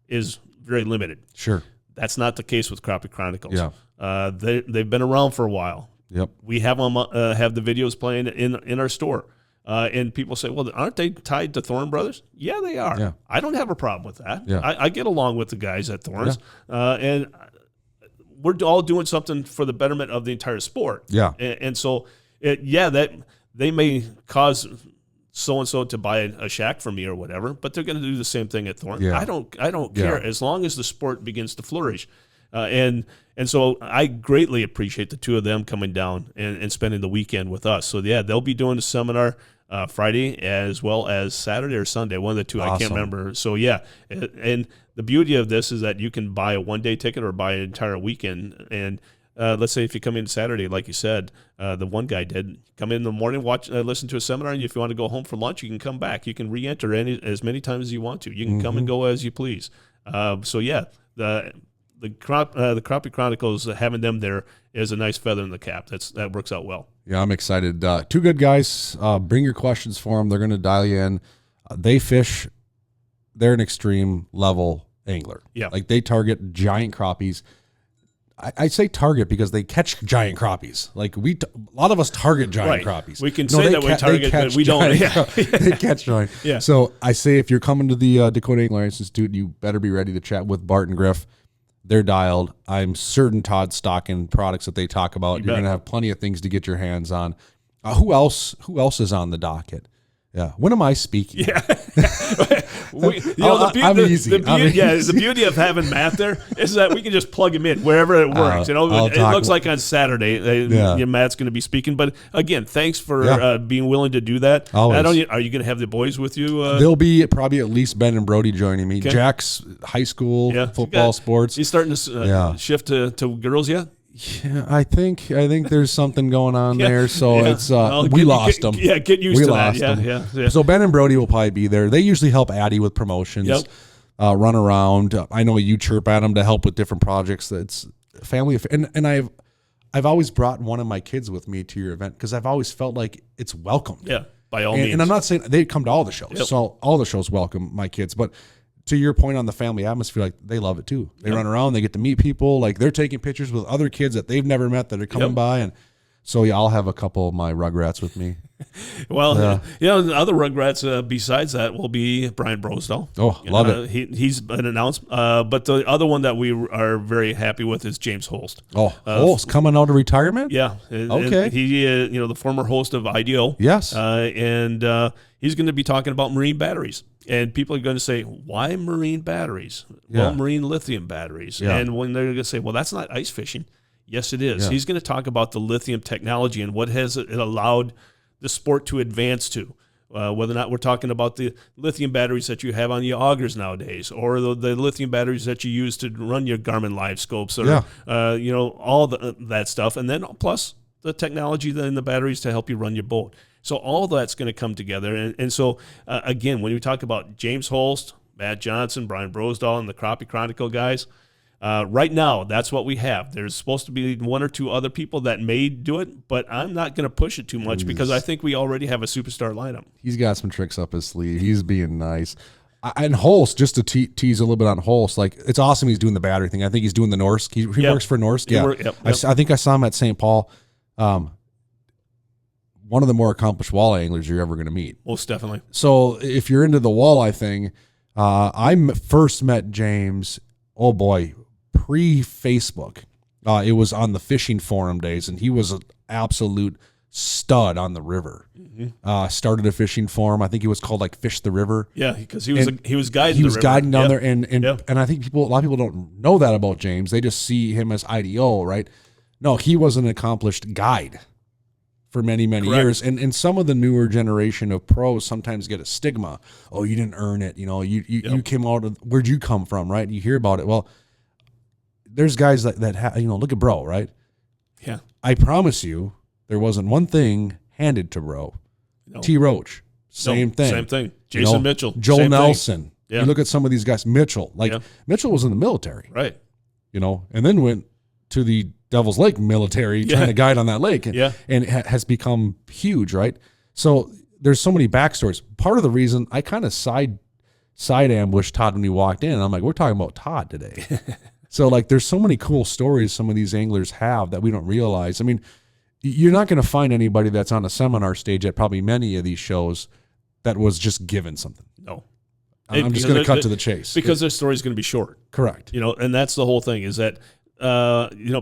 is very limited. Sure. That's not the case with Crappie Chronicles. Yeah. They've been around for a while. Yep. We have them, have the videos playing in our store. And people say, well, aren't they tied to Thorne Brothers? Yeah, they are. Yeah. I don't have a problem with that. Yeah. I get along with the guys at Thorne's. Yeah. And we're all doing something for the betterment of the entire sport. Yeah. And so, that they may cause so-and-so to buy a shack for me or whatever, but they're going to do the same thing at Thorne. Yeah. I don't care as long as the sport begins to flourish. And so I greatly appreciate the two of them coming down and spending the weekend with us. So, they'll be doing a seminar Friday as well as Saturday or Sunday, one of the two. Awesome. I can't remember. So, and the beauty of this is that you can buy a one-day ticket or buy an entire weekend. And let's say if you come in Saturday, like you said, the one guy did, come in the morning, watch, listen to a seminar, and if you want to go home for lunch, you can come back. You can re-enter as many times as you want to. You can come and go as you please. The Crappie Chronicles, having them there is a nice feather in the cap. That works out well. Yeah, I'm excited. Two good guys. Bring your questions for them. They're going to dial you in. They fish. They're an extreme level angler. Yeah, like they target giant crappies. I say target because they catch giant crappies. Like a lot of us target giant crappies. We can say that we target, but we don't. They catch giant. Yeah. So I say if you're coming to the Dakota Angler Ice Institute, you better be ready to chat with Bart and Griff. They're dialed. I'm certain Todd's stocking products that they talk about. You're going to have plenty of things to get your hands on. Who else is on the docket? Yeah. When am I speaking? Yeah. I'm easy. The beauty of having Matt there is that we can just plug him in wherever it works. It looks like on Saturday, Matt's going to be speaking. But again, thanks for being willing to do that. Always. Are you going to have the boys with you? There'll be probably at least Ben and Brody joining me. Okay. Jack's high school football sports. He's starting to shift to girls yet? Yeah, I think there's something going on Yeah, there. So yeah. it's Well, we lost them. Yeah, get used We to that. lost Yeah, them. yeah. So Ben and Brody will probably be there. They usually help Addie with promotions, Yep. run around. I know you chirp at them to help with different projects. It's family, and I've always brought one of my kids with me to your event because I've always felt like it's welcomed. Yeah, by all And, means. and I'm not saying they come to all the shows, Yep. so all the shows welcome my kids. But to your point on the family atmosphere, like they love it too. They run around, they get to meet people, like they're taking pictures with other kids that they've never met that are coming by, and so yeah, I'll have a couple of my Rugrats with me. Well, the other Rugrats besides that will be Brian Brosdahl. Oh, love it. He's been announced. But the other one that we are very happy with is James Holst. Oh, Holst coming out of retirement? Yeah. Okay. He, the former host of IDO. Yes. And he's going to be talking about marine batteries. And people are going to say, why marine batteries? Well, marine lithium batteries. Yeah. And when they're going to say, well, that's not ice fishing. Yes, it is. Yeah. He's going to talk about the lithium technology and what has it allowed the sport to advance to. Whether or not we're talking about the lithium batteries that you have on your augers nowadays, or the lithium batteries that you use to run your Garmin live scopes, or all that stuff, and then plus the technology in the batteries to help you run your boat. So all that's going to come together. And so, again, when we talk about James Holst, Matt Johnson, Brian Brosdahl, and the Crappie Chronicle guys, right now, that's what we have. There's supposed to be one or two other people that may do it, but I'm not going to push it too much because I think we already have a superstar lineup. He's got some tricks up his sleeve. He's being nice. And Holst, just to tease a little bit on Holst, like it's awesome he's doing the battery thing. I think he's doing the Norsk. He works for Norsk. Yeah. I think I saw him at St. Paul. One of the more accomplished walleye anglers you're ever going to meet. Most definitely. So if you're into the walleye thing, I first met James, oh boy, pre-Facebook. It was on the fishing forum days, and he was an absolute stud on the river. Mm-hmm. Started a fishing forum. I think it was called like Fish the River. Yeah, because he was guiding. He was guiding down there, and Yep. and I think a lot of people don't know that about James. They just see him as IDO, right? No, he was an accomplished guide for many years, and some of the newer generation of pros sometimes get a stigma. Oh, you didn't earn it. You came out of, where'd you come from, right? You hear about it. Well, there's guys that look at Bro, right? Yeah. I promise you, there wasn't one thing handed to Bro. No. T. Roach, same thing. Jason Mitchell, Joel same Nelson. thing. Yeah. You look at some of these guys. Mitchell, Mitchell was in the military, right? And then went to the Devil's Lake military trying to guide on that lake, and has become huge, right? So there's so many backstories. Part of the reason I kind of side ambushed Todd when he walked in, and I'm like, we're talking about Todd today. So like, there's so many cool stories some of these anglers have that we don't realize. I mean, you're not going to find anybody that's on a seminar stage at probably many of these shows that was just given something. No. I'm just going to cut to the chase. Because their story's going to be short. Correct. And that's the whole thing is that,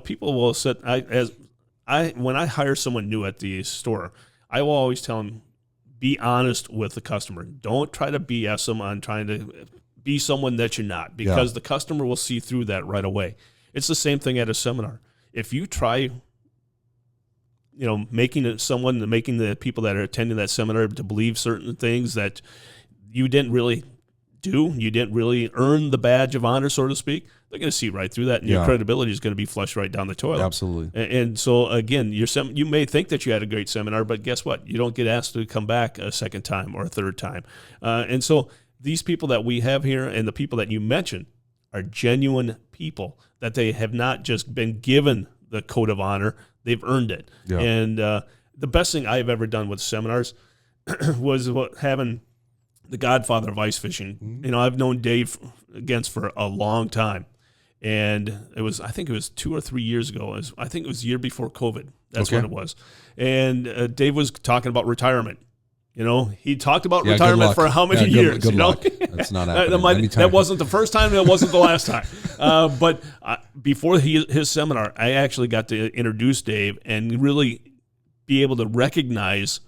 people will sit, when I hire someone new at the store, I will always tell them, be honest with the customer. Don't try to BS them on trying to be someone that you're not, because the customer will see through that right away. It's the same thing at a seminar. If you try, making the people that are attending that seminar to believe certain things that you didn't really do, you didn't really earn the badge of honor, so to speak, they're going to see right through that, and your credibility is going to be flushed right down the toilet. Absolutely. And so, again, you may think that you had a great seminar, but guess what? You don't get asked to come back a second time or a third time. And so these people that we have here and the people that you mentioned are genuine people, that they have not just been given the code of honor, they've earned it. Yeah. And the best thing I've ever done with seminars was having the godfather of ice fishing. Mm-hmm. I've known Dave for a long time. And I think it was 2 or 3 years ago. I think it was the year before COVID. That's when it was. And Dave was talking about retirement. He talked about retirement for how many years? Good luck. That's not happening. That wasn't the first time. That wasn't the last time. But before his seminar, I actually got to introduce Dave and really be able to recognize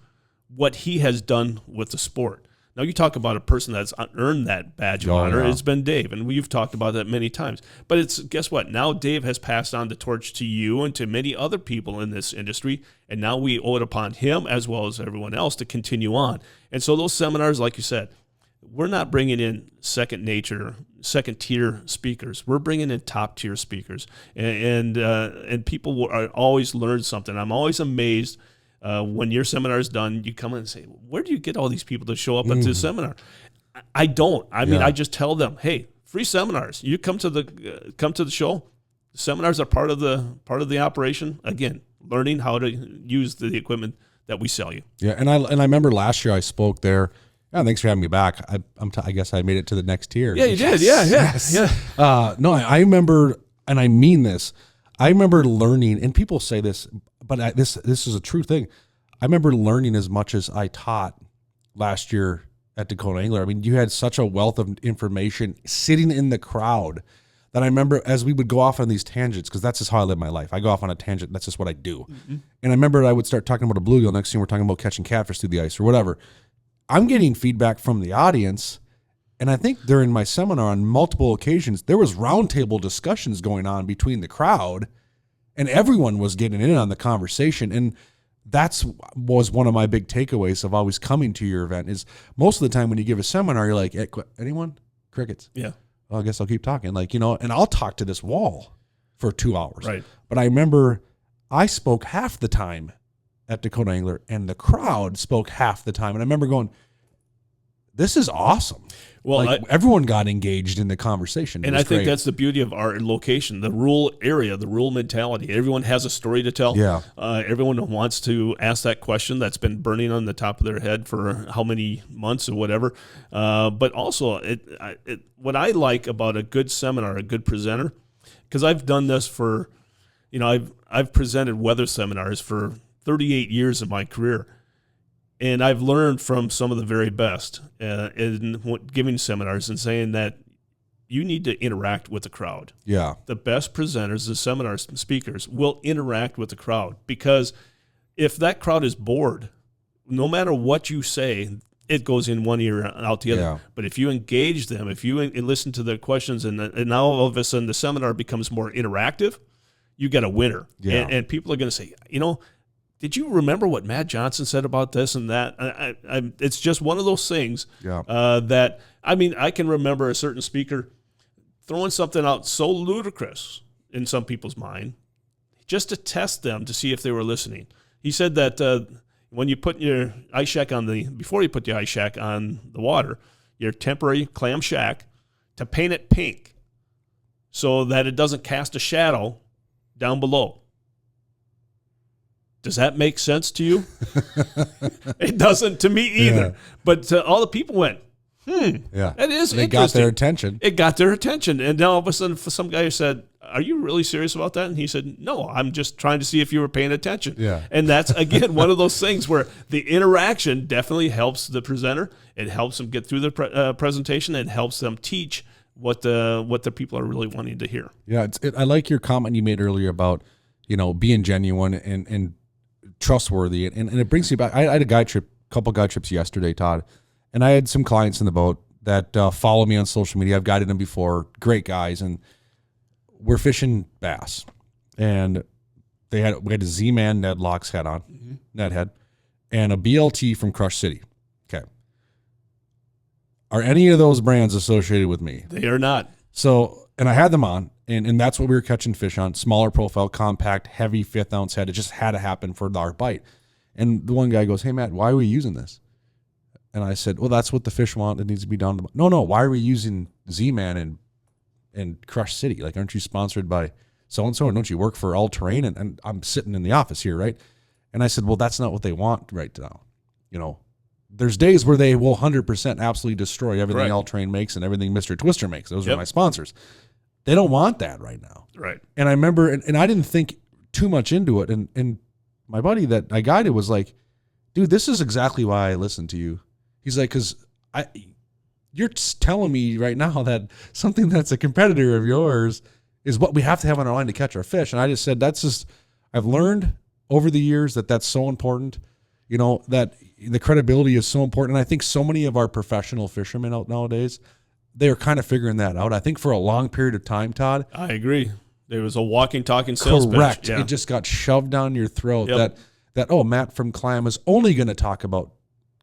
what he has done with the sport. Now, you talk about a person that's earned that badge of honor. It's been Dave, and we've talked about that many times. But guess what? Now Dave has passed on the torch to you and to many other people in this industry, and now we owe it upon him as well as everyone else to continue on. And so those seminars, like you said, we're not bringing in second tier speakers. We're bringing in top tier speakers, and people are always learn something. I'm always amazed when your seminar is done. You come in and say, "Where do you get all these people to show up at this seminar?" I don't. I mean, I just tell them, "Hey, free seminars. You come to the show. Seminars are part of the operation. Again, learning how to use the equipment that we sell you." Yeah, and I remember last year I spoke there. Yeah, thanks for having me back. I guess I made it to the next tier. Yeah, you did. Yeah. No, I remember, and I mean this. I remember learning, and people say this, but this is a true thing. I remember learning as much as I taught last year at Dakota Angler. I mean, you had such a wealth of information sitting in the crowd that I remember as we would go off on these tangents, because that's just how I live my life. I go off on a tangent. That's just what I do. Mm-hmm. And I remember I would start talking about a bluegill. Next thing we're talking about catching catfish through the ice or whatever. I'm getting feedback from the audience, and I think during my seminar on multiple occasions, there was roundtable discussions going on between the crowd, and everyone was getting in on the conversation. And was one of my big takeaways of always coming to your event is most of the time when you give a seminar, you're like, hey, anyone? Crickets. Yeah. Well, I guess I'll keep talking. And I'll talk to this wall for 2 hours. Right. But I remember I spoke half the time at Dakota Angler, and the crowd spoke half the time. And I remember going, this is awesome. Well, everyone got engaged in the conversation. And I think that's the beauty of our location, the rural area, the rural mentality. Everyone has a story to tell. Yeah. Everyone wants to ask that question that's been burning on the top of their head for how many months or whatever. But also, what I like about a good seminar, a good presenter, because I've done this for, I've presented weather seminars for 38 years of my career. And I've learned from some of the very best in giving seminars and saying that you need to interact with the crowd. Yeah. The best presenters, the seminar speakers, will interact with the crowd, because if that crowd is bored, no matter what you say, it goes in one ear and out the other. Yeah. But if you engage them, if you listen to their questions, and now all of a sudden the seminar becomes more interactive, you get a winner. Yeah. And people are going to say, did you remember what Matt Johnson said about this and that? It's just one of those things that, I can remember a certain speaker throwing something out so ludicrous in some people's mind just to test them to see if they were listening. He said that when you put your ice shack before you put your ice shack on the water, your temporary clam shack, to paint it pink so that it doesn't cast a shadow down below. Does that make sense to you? It doesn't to me either. Yeah. But all the people went, yeah, that is they interesting. got their attention. It got their attention. And now all of a sudden, some guy said, are you really serious about that? And he said, no, I'm just trying to see if you were paying attention. Yeah. And that's, again, one of those things where the interaction definitely helps the presenter. It helps them get through the presentation. It helps them teach what the people are really wanting to hear. Yeah, I like your comment you made earlier about, being genuine and trustworthy, and it brings you back. I had a couple guide trips yesterday, Todd, and I had some clients in the boat that follow me on social media. I've guided them before, great guys, and we're fishing bass, and we had a Z-Man Ned Locks head on, Ned head, and a BLT from Crush City. Okay, are any of those brands associated with me? They are not. So, and I had them on. And that's what we were catching fish on. Smaller profile, compact, heavy 5th ounce head. It just had to happen for our bite. And the one guy goes, hey, Matt, why are we using this? And I said, well, that's what the fish want. It needs to be down. No. Why are we using Z-Man and Crush City? Like, aren't you sponsored by so-and-so? And don't you work for All Terrain? And I'm sitting in the office here, right? And I said, well, that's not what they want right now. There's days where they will 100% absolutely destroy everything right. All Terrain makes and everything Mr. Twister makes. Those are my sponsors. They don't want that right now. Right. And I remember, and I didn't think too much into it. And my buddy that I guided was like, dude, this is exactly why I listen to you. He's like, because you're telling me right now that something that's a competitor of yours is what we have to have on our line to catch our fish. And I just said, I've learned over the years that's so important, that the credibility is so important. And I think so many of our professional fishermen out nowadays, they're kind of figuring that out. I think for a long period of time, Todd. I agree. There was a walking, talking sales pitch. Correct. Yeah. It just got shoved down your throat that Matt from Clam is only going to talk about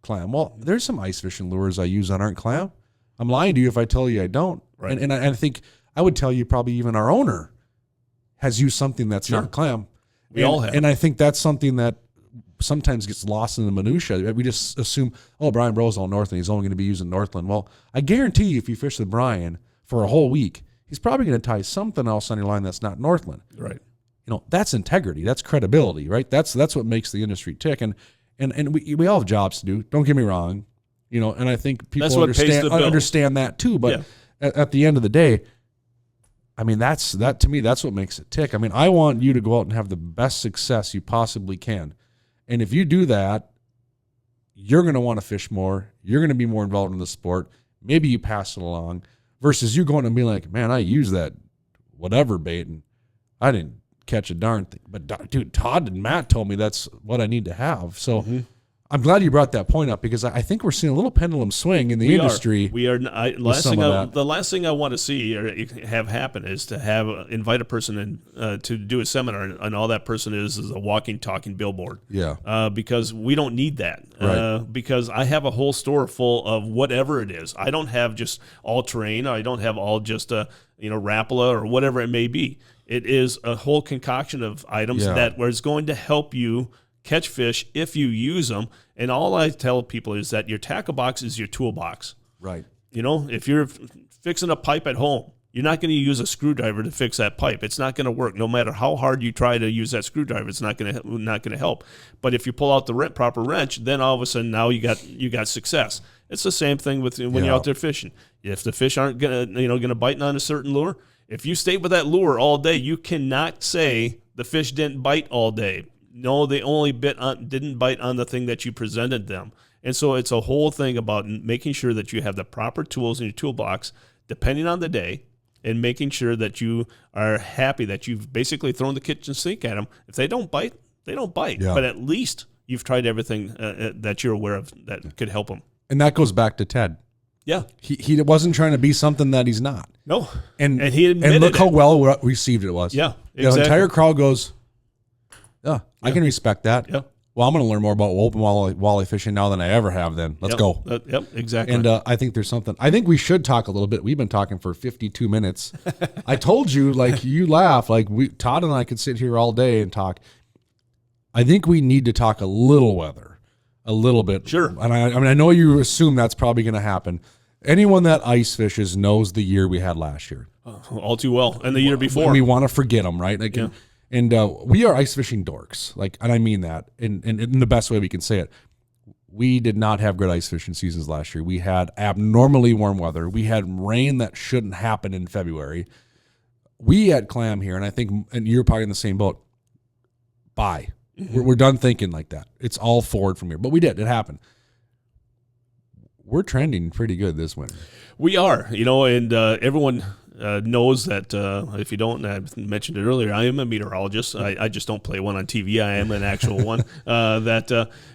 clam. Well, there's some ice fishing lures I use that aren't clam. I'm lying to you if I tell you I don't. Right. And I think I would tell you probably even our owner has used something that's Sure. not clam. We all have. And I think that's something that sometimes gets lost in the minutia. We just assume, oh, Brian Bro's all Northland. He's only going to be using Northland. Well, I guarantee you if you fish with Brian for a whole week, he's probably going to tie something else on your line that's not Northland. Right. You know, that's integrity. That's credibility, right? That's what makes the industry tick. And we all have jobs to do. Don't get me wrong. You know, and I think people understand that too. But at the end of the day, I mean, that to me, that's what makes it tick. I mean, I want you to go out and have the best success you possibly can. And if you do that, you're going to want to fish more. You're going to be more involved in the sport. Maybe you pass it along versus you going and being like, man, I used that whatever bait and I didn't catch a darn thing. But dude, Todd and Matt told me that's what I need to have. So I'm glad you brought that point up because I think we're seeing a little pendulum swing in the industry. The last thing I want to see or have happen is to invite a person in to do a seminar, and all that person is a walking, talking billboard. Yeah. Because we don't need that. Right. Because I have a whole store full of whatever it is. I don't have just all terrain. I don't have all just Rapala or whatever it may be. It is a whole concoction of items where it's going to help you catch fish if you use them. And all I tell people is that your tackle box is your toolbox. Right. You know, if you're fixing a pipe at home, you're not going to use a screwdriver to fix that pipe. It's not going to work. No matter how hard you try to use that screwdriver, it's not going to help. But if you pull out the proper wrench, then all of a sudden now you got success. It's the same thing with when you're out there fishing. If the fish aren't gonna bite on a certain lure, if you stay with that lure all day, you cannot say the fish didn't bite all day. No, they only didn't bite on the thing that you presented them. And so it's a whole thing about making sure that you have the proper tools in your toolbox, depending on the day, and making sure that you are happy that you've basically thrown the kitchen sink at them. If they don't bite, they don't bite. Yeah. But at least you've tried everything that you're aware of that could help them. And that goes back to Ted. Yeah. He wasn't trying to be something that he's not. No. And he admitted and look it. how well received it was. Yeah, exactly. The entire crowd goes, I can respect that. Yeah. Well, I'm going to learn more about open walleye fishing now than I ever have then. Let's go. Yep, exactly. And I think there's something. I think we should talk a little bit. We've been talking for 52 minutes. I told you, like, you laugh. Like, Todd and I could sit here all day and talk. I think we need to talk a little weather. A little bit. Sure. And I know you assume that's probably going to happen. Anyone that ice fishes knows the year we had last year. All too well. And the year before. And we want to forget them, right? Like, Yeah. And we are ice fishing dorks, and I mean that in the best way we can say it. We did not have good ice fishing seasons last year. We had abnormally warm weather. We had rain that shouldn't happen in February. We had clam here, and I think, and you're probably in the same boat. Bye. Mm-hmm. We're done thinking like that. It's all forward from here. But we did. It happened. We're trending pretty good this winter. We are, and everyone knows that if you don't, I mentioned it earlier, I am a meteorologist. I just don't play one on TV. I am an actual one.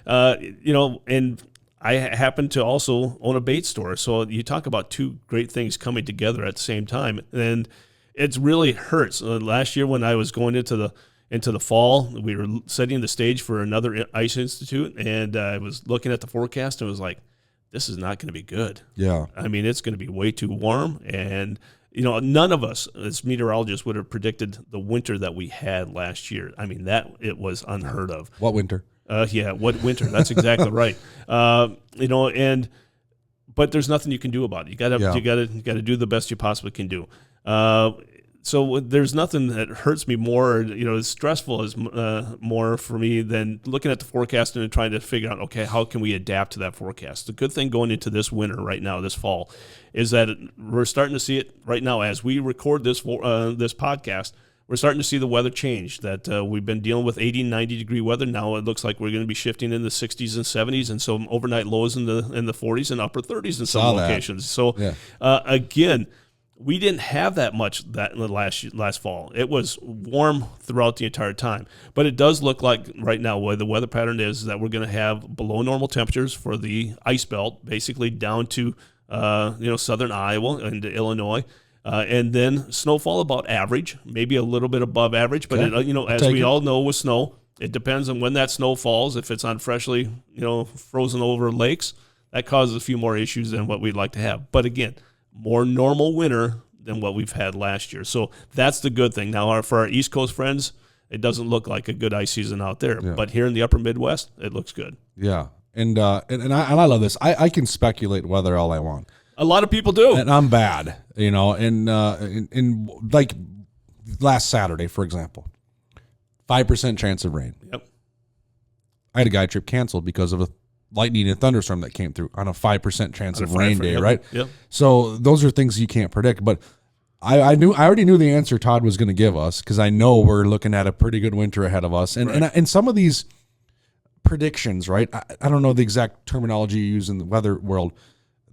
And I happen to also own a bait store. So you talk about two great things coming together at the same time, and it really hurts. Last year when I was going into the fall, we were setting the stage for another Ice Institute, and I was looking at the forecast and was like, this is not going to be good. Yeah. I mean, it's going to be way too warm. And, none of us as meteorologists would have predicted the winter that we had last year. I mean, it was unheard of. What winter? What winter? That's exactly right. But there's nothing you can do about it. You got to do the best you possibly can do. So there's nothing that hurts me more, as stressful as more for me than looking at the forecast and trying to figure out, okay, how can we adapt to that forecast? The good thing going into this winter right now, this fall, is that we're starting to see it right now as we record this podcast. We're starting to see the weather change. That we've been dealing with 80 and 90 degree weather. Now it looks like we're going to be shifting in the 60s and 70s, and some overnight lows in the 40s and upper 30s in some locations. So again, we didn't have that much that last fall. It was warm throughout the entire time. But it does look like right now where the weather pattern is that we're going to have below normal temperatures for the ice belt, basically down to southern Iowa and Illinois. And then snowfall about average, maybe a little bit above average. But, as we all know with snow, It depends on when that snow falls. If it's on freshly, frozen over lakes, that causes a few more issues than what we'd like to have. But again, more normal winter than what we've had last year. So that's the good thing. Now, for our East Coast friends, it doesn't look like a good ice season out there. Yeah. But here in the upper Midwest, it looks good. Yeah. And I love this. I can speculate weather all I want. A lot of people do. And I'm bad, in like last Saturday, for example, 5% chance of rain. Yep. I had a guy trip canceled because of a lightning and thunderstorm that came through on a 5% chance of rain day, right? Yep. So those are things you can't predict. But I already knew the answer Todd was going to give us, because I know we're looking at a pretty good winter ahead of us. And some of these predictions, right? I don't know the exact terminology you use in the weather world.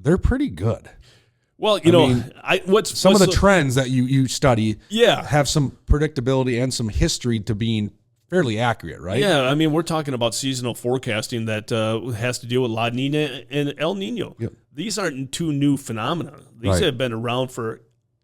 They're pretty good. Well, some of the trends that you study have some predictability and some history to being fairly accurate, right? Yeah, I mean, we're talking about seasonal forecasting that has to deal with La Nina and El Nino. Yep. These aren't two new phenomena. These have been around for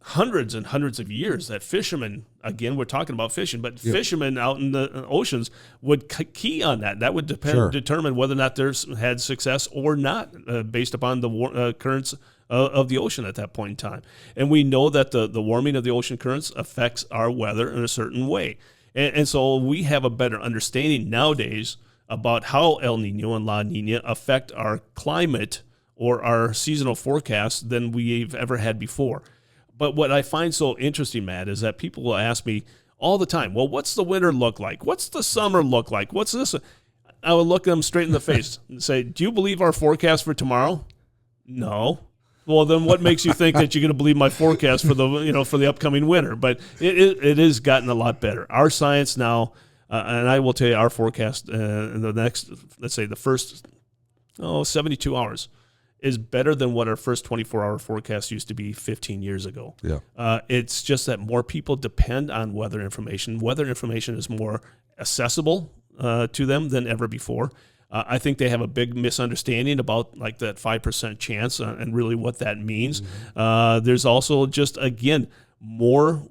hundreds and hundreds of years, that fishermen, again, we're talking about fishing, but fishermen out in the oceans would key on that. That would determine whether or not they've had success or not, based upon the currents of the ocean at that point in time. And we know that the warming of the ocean currents affects our weather in a certain way. And so we have a better understanding nowadays about how El Nino and La Nina affect our climate or our seasonal forecasts than we've ever had before. But what I find so interesting, Matt, is that people will ask me all the time, well, what's the winter look like? What's the summer look like? What's this? I would look them straight in the face and say, do you believe our forecast for tomorrow? No. Well, then what makes you think that you're going to believe my forecast for the upcoming winter? But it has gotten a lot better. Our science now, and I will tell you, our forecast in the next, let's say the first 72 hours is better than what our first 24-hour forecast used to be 15 years ago. Yeah. It's just that more people depend on weather information. Weather information is more accessible to them than ever before. I think they have a big misunderstanding about like that 5% chance and really what that means. Mm-hmm. There's also just, again, more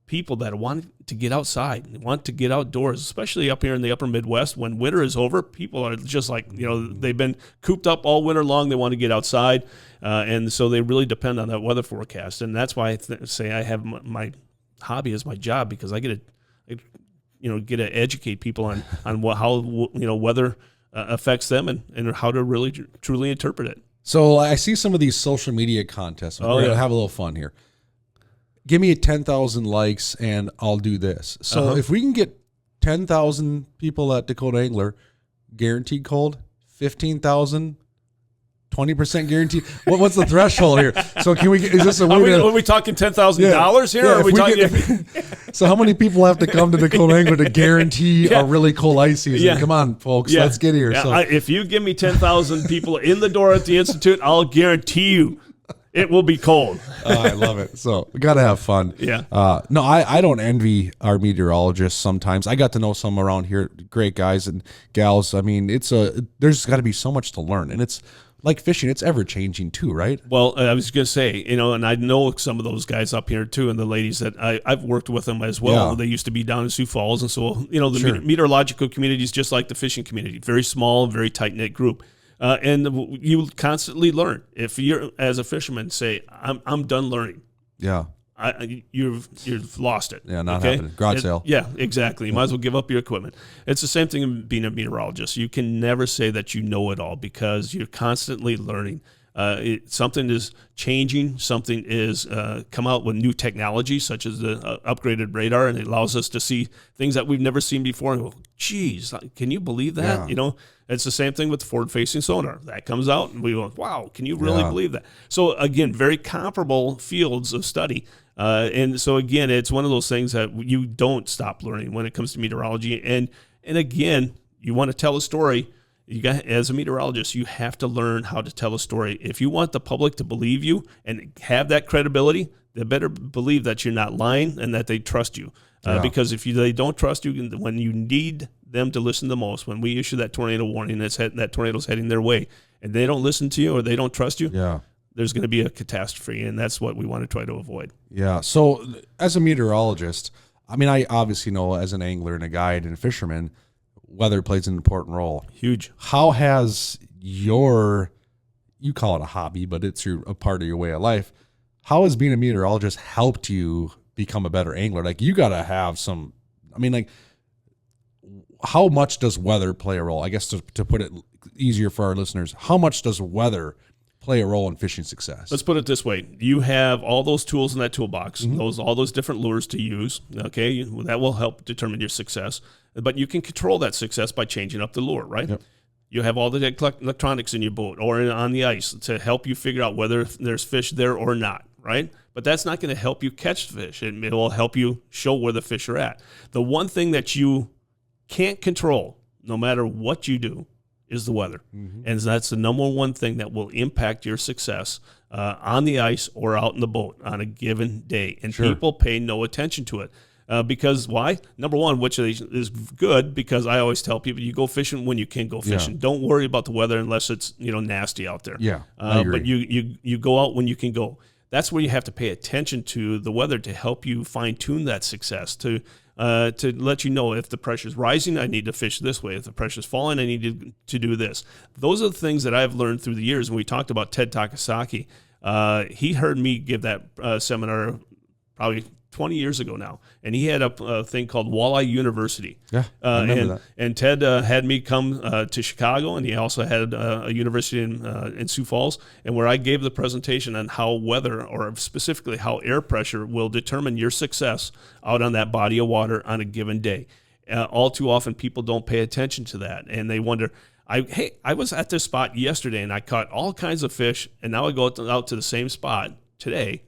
people that want to get outside, they want to get outdoors, especially up here in the upper Midwest. When winter is over, people are just like, they've been cooped up all winter long. They want to get outside. And so they really depend on that weather forecast. And that's why I say I have my hobby as my job, because I get to educate people on how weather affects them and how to really truly interpret it. So I see some of these social media contests. We're going to have a little fun here. Give me 10,000 likes and I'll do this. So if we can get 10,000 people at Dakota Angler, guaranteed cold, 15,000, 20% guaranteed. What's the threshold here? So can we? Is this a? Are we talking $10,000 here? Or are we talking? So how many people have to come to Dakota Angler to guarantee a really cold ice season? Yeah. Come on, folks, let's get here. Yeah. So if you give me 10,000 people in the door at the Institute, I'll guarantee you it will be cold. I love it. So we got to have fun. Yeah. No, I don't envy our meteorologists sometimes. I got to know some around here, great guys and gals. I mean, there's got to be so much to learn, and it's like fishing, it's ever changing too, right? Well, I was going to say, and I know some of those guys up here too, and the ladies that I've worked with them as well. Yeah. They used to be down in Sioux Falls, and so the meteorological community is just like the fishing community, very small, very tight knit group, and you constantly learn. If you're as a fisherman, say, I'm done learning. Yeah. You've lost it. Yeah, not happening. Garage sale. Yeah, exactly. You might as well give up your equipment. It's the same thing in being a meteorologist. You can never say that you know it all, because you're constantly learning. Something is changing. Something is come out with new technology, such as the upgraded radar, and it allows us to see things that we've never seen before. And go, geez, can you believe that? Yeah. It's the same thing with forward-facing sonar. That comes out, and we go, wow, can you really believe that? So, again, very comparable fields of study. And so, again, it's one of those things that you don't stop learning when it comes to meteorology. And again, you want to tell a story. As a meteorologist, you have to learn how to tell a story. If you want the public to believe you and have that credibility, they better believe that you're not lying and that they trust you. Because if they don't trust you, when you need them to listen the most, when we issue that tornado warning, that tornado's heading their way, and they don't listen to you or they don't trust you, there's going to be a catastrophe, and that's what we want to try to avoid. Yeah. So as a meteorologist, I mean, I obviously know as an angler and a guide and a fisherman, weather plays an important role. Huge. How has you call it a hobby, but it's a part of your way of life. How has being a meteorologist helped you become a better angler? Like, you got to have some, I mean, like, how much does weather play a role? I guess to put it easier for our listeners, how much does weather play a role in fishing success? Let's put it this way. You have all those tools in that toolbox, all those different lures to use, okay? That will help determine your success. But you can control that success by changing up the lure, right? Yep. You have all the electronics in your boat or on the ice to help you figure out whether there's fish there or not, right? But that's not going to help you catch fish. It will help you show where the fish are at. The one thing that you can't control, no matter what you do, is the weather. And that's the number one thing that will impact your success on the ice or out in the boat on a given day. And people pay no attention to it. Because why? Number one, which is good, because I always tell people you go fishing when you can go fishing. Don't worry about the weather unless it's nasty out there. Yeah, I agree. But you go out when you can go. That's where you have to pay attention to the weather to help you fine tune that success. To let you know if the pressure's rising, I need to fish this way. If the pressure's falling, I need to do this. Those are the things that I've learned through the years. When we talked about Ted Takasaki, he heard me give that seminar probably 20 years ago now, and he had a thing called Walleye University. Yeah, I remember that. And Ted had me come to Chicago, and he also had a university in Sioux Falls, and where I gave the presentation on how weather, or specifically how air pressure, will determine your success out on that body of water on a given day. All too often, people don't pay attention to that, and they wonder, I was at this spot yesterday, and I caught all kinds of fish, and now I go out to the same spot today,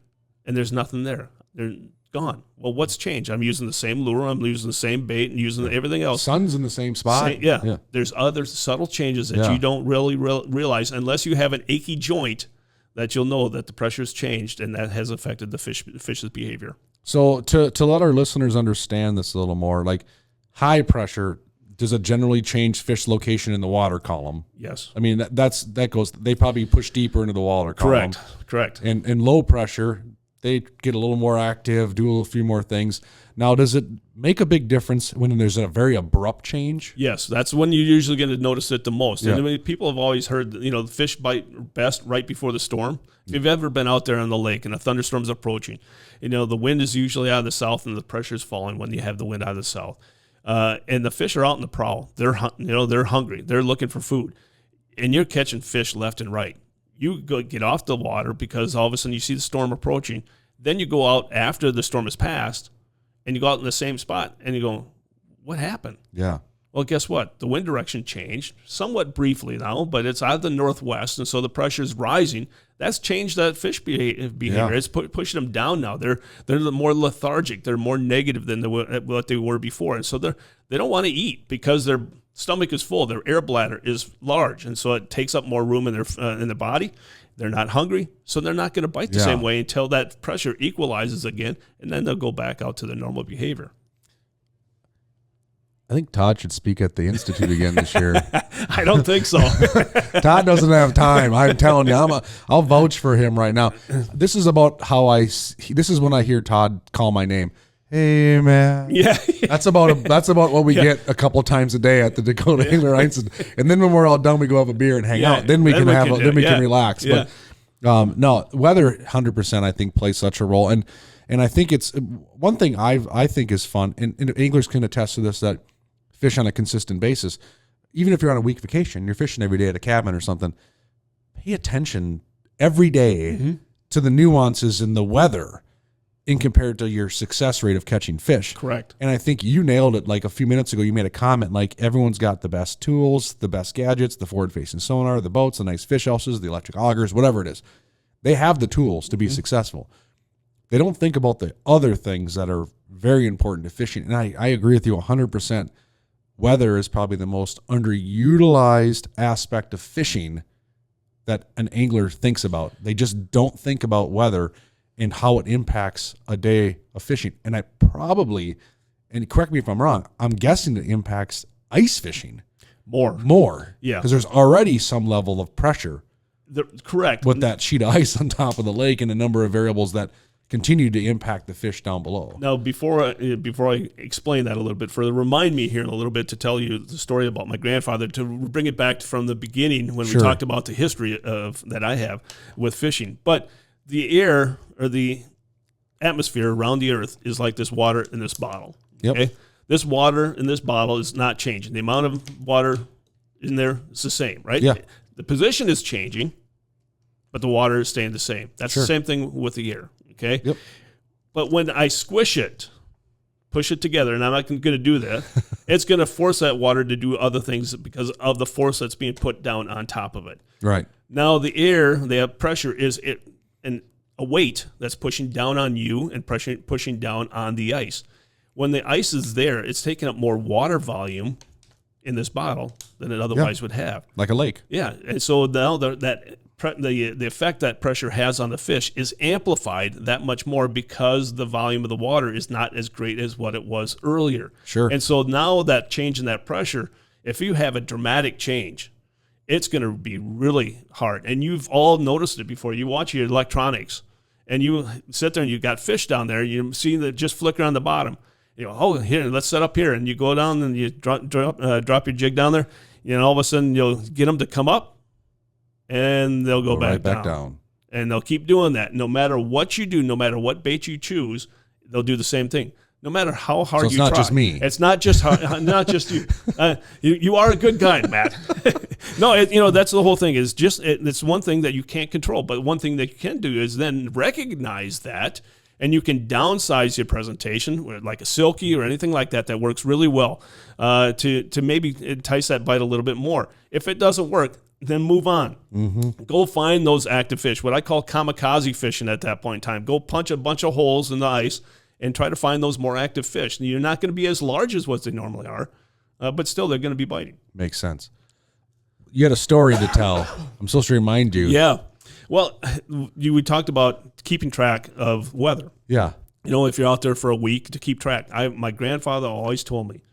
and there's nothing there. They're gone. Well, what's changed? I'm using the same lure. I'm using the same bait and using everything else. Sun's in the same spot. Yeah. There's other subtle changes that you don't really realize unless you have an achy joint, that you'll know that the pressure's changed and that has affected the fish's behavior. So to let our listeners understand this a little more, like, high pressure, does it generally change fish location in the water column? Yes. I mean, that goes, they probably push deeper into the water column. Correct. And low pressure, they get a little more active, do a few more things. Now, does it make a big difference when there's a very abrupt change? Yes, that's when you're usually going to notice it the most. Yeah. And I mean, people have always heard, the fish bite best right before the storm. If you've ever been out there on the lake and a thunderstorm's approaching, the wind is usually out of the south and the pressure's falling when you have the wind out of the south. And the fish are out in the prowl. They're hungry. They're looking for food. And you're catching fish left and right. You go get off the water because all of a sudden you see the storm approaching. Then you go out after the storm has passed, and you go out in the same spot, and you go, what happened? Yeah. Well, guess what? The wind direction changed somewhat briefly now, but it's out of the northwest, and so the pressure is rising. That's changed that fish behavior. Yeah. It's pushing them down now. They're more lethargic. They're more negative than what they were before, and so they don't want to eat because their stomach is full. Their air bladder is large, and so it takes up more room in their body. They're not hungry, so they're not going to bite the same way until that pressure equalizes again, and then they'll go back out to their normal behavior. I think Todd should speak at the Institute again this year. I don't think so. Todd doesn't have time. I'm telling you, I'll vouch for him right now. This is about this is when I hear Todd call my name. Hey, man. Yeah. That's about what we get a couple times a day at the Dakota Angler Ice Institute. And then when we're all done, we go have a beer and hang out. Then we can relax. Yeah. But no, weather 100% I think plays such a role. And I think it's one thing I think is fun, and anglers can attest to this, that fish on a consistent basis, even if you're on a week vacation, you're fishing every day at a cabin or something, pay attention every day to the nuances in the weather in compared to your success rate of catching fish. Correct. And I think you nailed it. Like a few minutes ago, you made a comment like everyone's got the best tools, the best gadgets, the forward-facing sonar, the boats, the nice fish houses, the electric augers, whatever it is. They have the tools to be successful. They don't think about the other things that are very important to fishing. And I agree with you 100%. Weather is probably the most underutilized aspect of fishing that an angler thinks about. They just don't think about weather and how it impacts a day of fishing. And I probably, and correct me if I'm wrong, I'm guessing it impacts ice fishing more. Yeah. Because there's already some level of pressure. Correct. With that sheet of ice on top of the lake and a number of variables that continue to impact the fish down below. Now, before I explain that a little bit further, remind me here in a little bit to tell you the story about my grandfather, to bring it back from the beginning when we talked about the history of that I have with fishing. But the air or the atmosphere around the earth is like this water in this bottle. Yep. Okay? This water in this bottle is not changing. The amount of water in there is the same, right? Yeah. The position is changing, but the water is staying the same. That's the same thing with the air, okay? Yep. But when I squish it, push it together, and I'm not going to do that, it's going to force that water to do other things because of the force that's being put down on top of it. Right. Now, the air, the pressure is a weight that's pushing down on you and pushing down on the ice. When the ice is there, it's taking up more water volume in this bottle than it otherwise would have. Like a lake. Yeah, and so now the effect that pressure has on the fish is amplified that much more because the volume of the water is not as great as what it was earlier. Sure. And so now that change in that pressure, if you have a dramatic change, it's going to be really hard. And you've all noticed it before. You watch your electronics, and you sit there and you've got fish down there. You see that just flicker on the bottom. You go, oh, here, let's set up here. And you go down and you drop your jig down there. And all of a sudden you'll get them to come up, and they'll go back down. And they'll keep doing that. No matter what you do, no matter what bait you choose, they'll do the same thing. No matter how hard you try. So it's not just me. It's not just not just you. You are a good guy, Matt. No, that's the whole thing. Is just it's one thing that you can't control, but one thing that you can do is then recognize that, and you can downsize your presentation, like a silky or anything like that. That works really well to maybe entice that bite a little bit more. If it doesn't work, then move on. Mm-hmm. Go find those active fish, what I call kamikaze fishing at that point in time. Go punch a bunch of holes in the ice and try to find those more active fish. And you're not going to be as large as what they normally are, but still they're going to be biting. Makes sense. You had a story to tell. I'm supposed to remind you. Yeah. Well, we talked about keeping track of weather. Yeah. If you're out there for a week, to keep track. My grandfather always told me,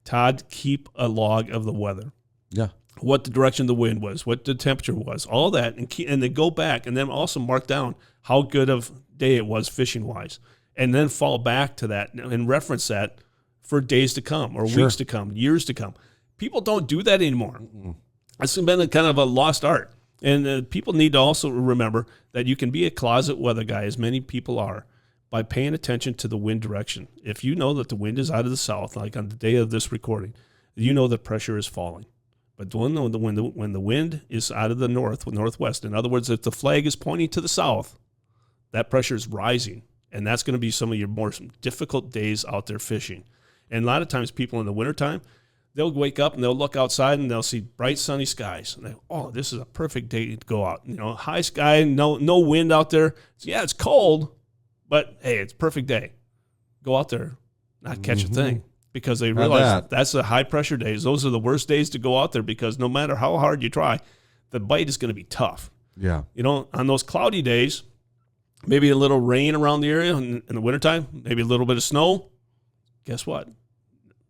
Todd, keep a log of the weather. Yeah. What the direction of the wind was, what the temperature was, all that, and then go back and then also mark down how good of day it was fishing-wise, and then fall back to that and reference that for days to come or weeks to come, years to come. People don't do that anymore. Mm-mm. It's been a kind of a lost art. And people need to also remember that you can be a closet weather guy, as many people are, by paying attention to the wind direction. If you know that the wind is out of the south, like on the day of this recording, you know the pressure is falling. But when the wind is out of the northwest, in other words, if the flag is pointing to the south, that pressure is rising. And that's going to be some of your more difficult days out there fishing. And a lot of times people in the wintertime, they'll wake up and they'll look outside and they'll see bright sunny skies. And they, oh, this is a perfect day to go out. High sky, no wind out there. So, yeah, it's cold, but hey, it's a perfect day. Go out there, not catch a thing. Because they realize that's the high pressure days. Those are the worst days to go out there because no matter how hard you try, the bite is going to be tough. Yeah. On those cloudy days, maybe a little rain around the area in the wintertime, maybe a little bit of snow. Guess what?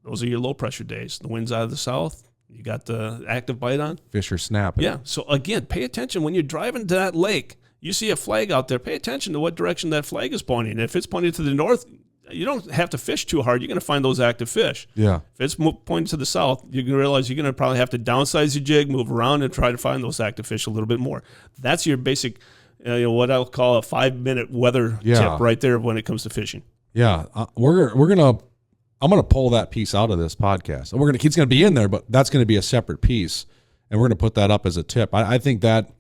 Those are your low pressure days. The wind's out of the south. You got the active bite on. Fish are snapping. Yeah. So again, pay attention when you're driving to that lake. You see a flag out there. Pay attention to what direction that flag is pointing. If it's pointing to the north, you don't have to fish too hard. You're going to find those active fish. Yeah. If it's pointing to the south, you're going to realize you're going to probably have to downsize your jig, move around, and try to find those active fish a little bit more. That's your basic, what I'll call a 5-minute weather tip right there when it comes to fishing. Yeah, I'm gonna pull that piece out of this podcast. It's gonna be in there, but that's gonna be a separate piece, and we're gonna put that up as a tip. I think that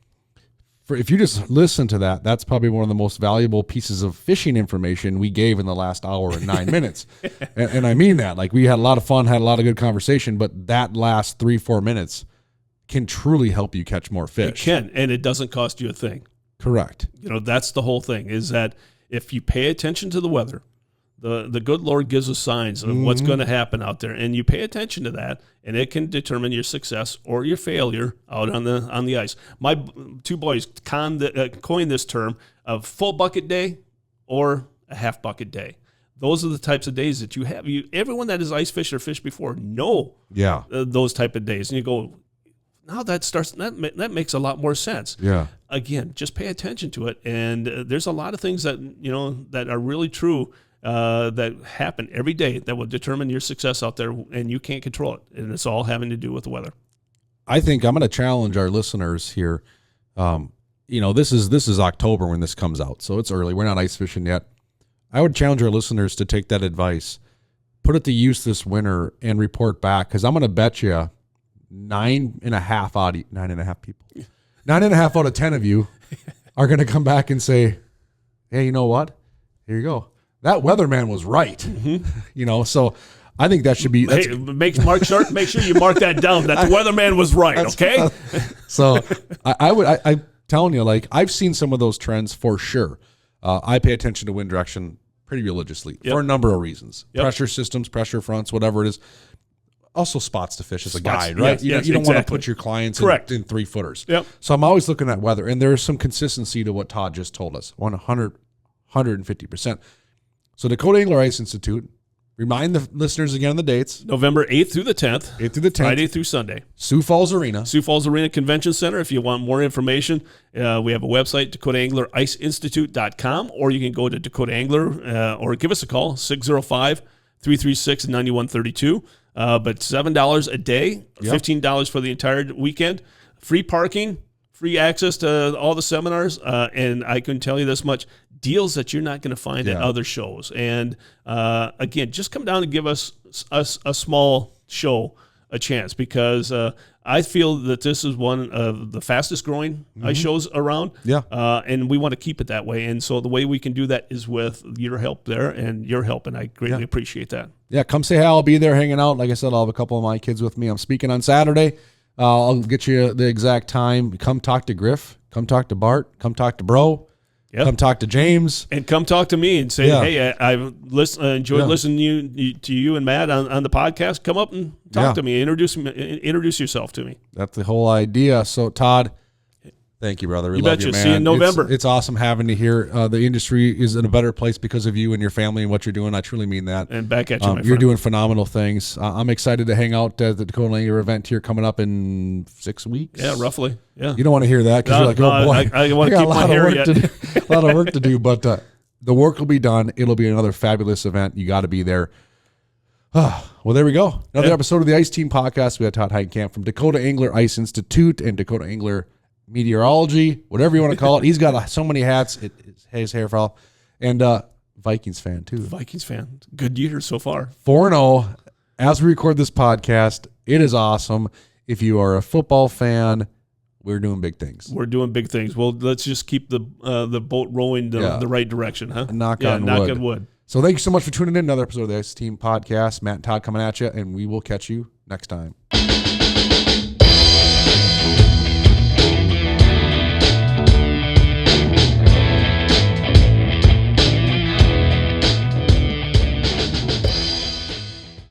if you just listen to that, that's probably one of the most valuable pieces of fishing information we gave in the last hour and 9 minutes. And I mean that. Like, we had a lot of fun, had a lot of good conversation, but that last 3-4 minutes can truly help you catch more fish. It can, and it doesn't cost you a thing. Correct. That's the whole thing, is that if you pay attention to the weather, the good Lord gives us signs of what's going to happen out there, and you pay attention to that, and it can determine your success or your failure out on the ice. My two boys coined this term of full bucket day or a half bucket day. Those are the types of days that you have. Everyone that has ice fished or fished before know those type of days, and you go, now that makes a lot more sense. Yeah. again, just pay attention to it. And there's a lot of things that, that are really true that happen every day that will determine your success out there, and you can't control it. And it's all having to do with the weather. I think I'm going to challenge our listeners here. This is October when this comes out, so it's early. We're not ice fishing yet. I would challenge our listeners to take that advice, put it to use this winter, and report back, because I'm going to bet you 9.5 people, 9.5 out of 10 of you are going to come back and say, hey, you know what? Here you go. That weatherman was right. Mm-hmm. So I think that should be. Hey, make sure you mark that down. That the weatherman was right. Okay. So I'm telling you, like, I've seen some of those trends for sure. I pay attention to wind direction pretty religiously for a number of reasons. Yep. Pressure systems, pressure fronts, whatever it is. Also spots to fish as a guide, right? Yes, you don't want to put your clients in 3-footers. Yep. So I'm always looking at weather, and there's some consistency to what Todd just told us, 150%. So Dakota Angler Ice Institute, remind the listeners again of the dates. November 8th through the 10th. 8th through the 10th. Friday through Sunday. Sioux Falls Arena Convention Center. If you want more information, we have a website, DakotaAnglerIceInstitute.com, or you can go to Dakota Angler or give us a call, 605-336-9132. But $7 a day, $15 for the entire weekend, free parking, free access to all the seminars, and I can tell you this much, deals that you're not going to find at other shows. And again, just come down and give us a small show a chance, because I feel that this is one of the fastest growing ice shows around. Yeah. And we want to keep it that way. And so the way we can do that is with your help there and your help, and I greatly appreciate that. Yeah, come say hi. I'll be there hanging out. Like I said, I'll have a couple of my kids with me. I'm speaking on Saturday. I'll get you the exact time. Come talk to Griff. Come talk to Bart. Come talk to Bro. Yep. Come talk to James. And come talk to me and say, hey, I've enjoyed listening to you and Matt on the podcast. Come up and talk to me. Introduce yourself to me. That's the whole idea. So, Todd, thank you, brother. We love you, man. See you in November. It's awesome having you here. The industry is in a better place because of you and your family and what you're doing. I truly mean that. And back at you, my friend. You're doing phenomenal things. I'm excited to hang out at the Dakota Angler event here coming up in 6 weeks. Yeah, roughly. Yeah. You don't want to hear that because you're like, oh, boy. I want to keep my hair yet. A lot of work to do, but the work will be done. It'll be another fabulous event. You got to be there. Well, there we go. Another episode of the Ice Team Podcast. We had Todd Heitkamp from Dakota Angler Ice Institute and Dakota Angler Meteorology, whatever you want to call it. He's got so many hats. His hair fell. And Vikings fan, too. Vikings fan. Good year so far. 4-0 as we record this podcast. It is awesome. If you are a football fan, we're doing big things. We're doing big things. Well, let's just keep the boat rowing the right direction, huh? Knock on wood. So thank you so much for tuning in. Another episode of the Ice Team Podcast. Matt and Todd coming at you, and we will catch you next time.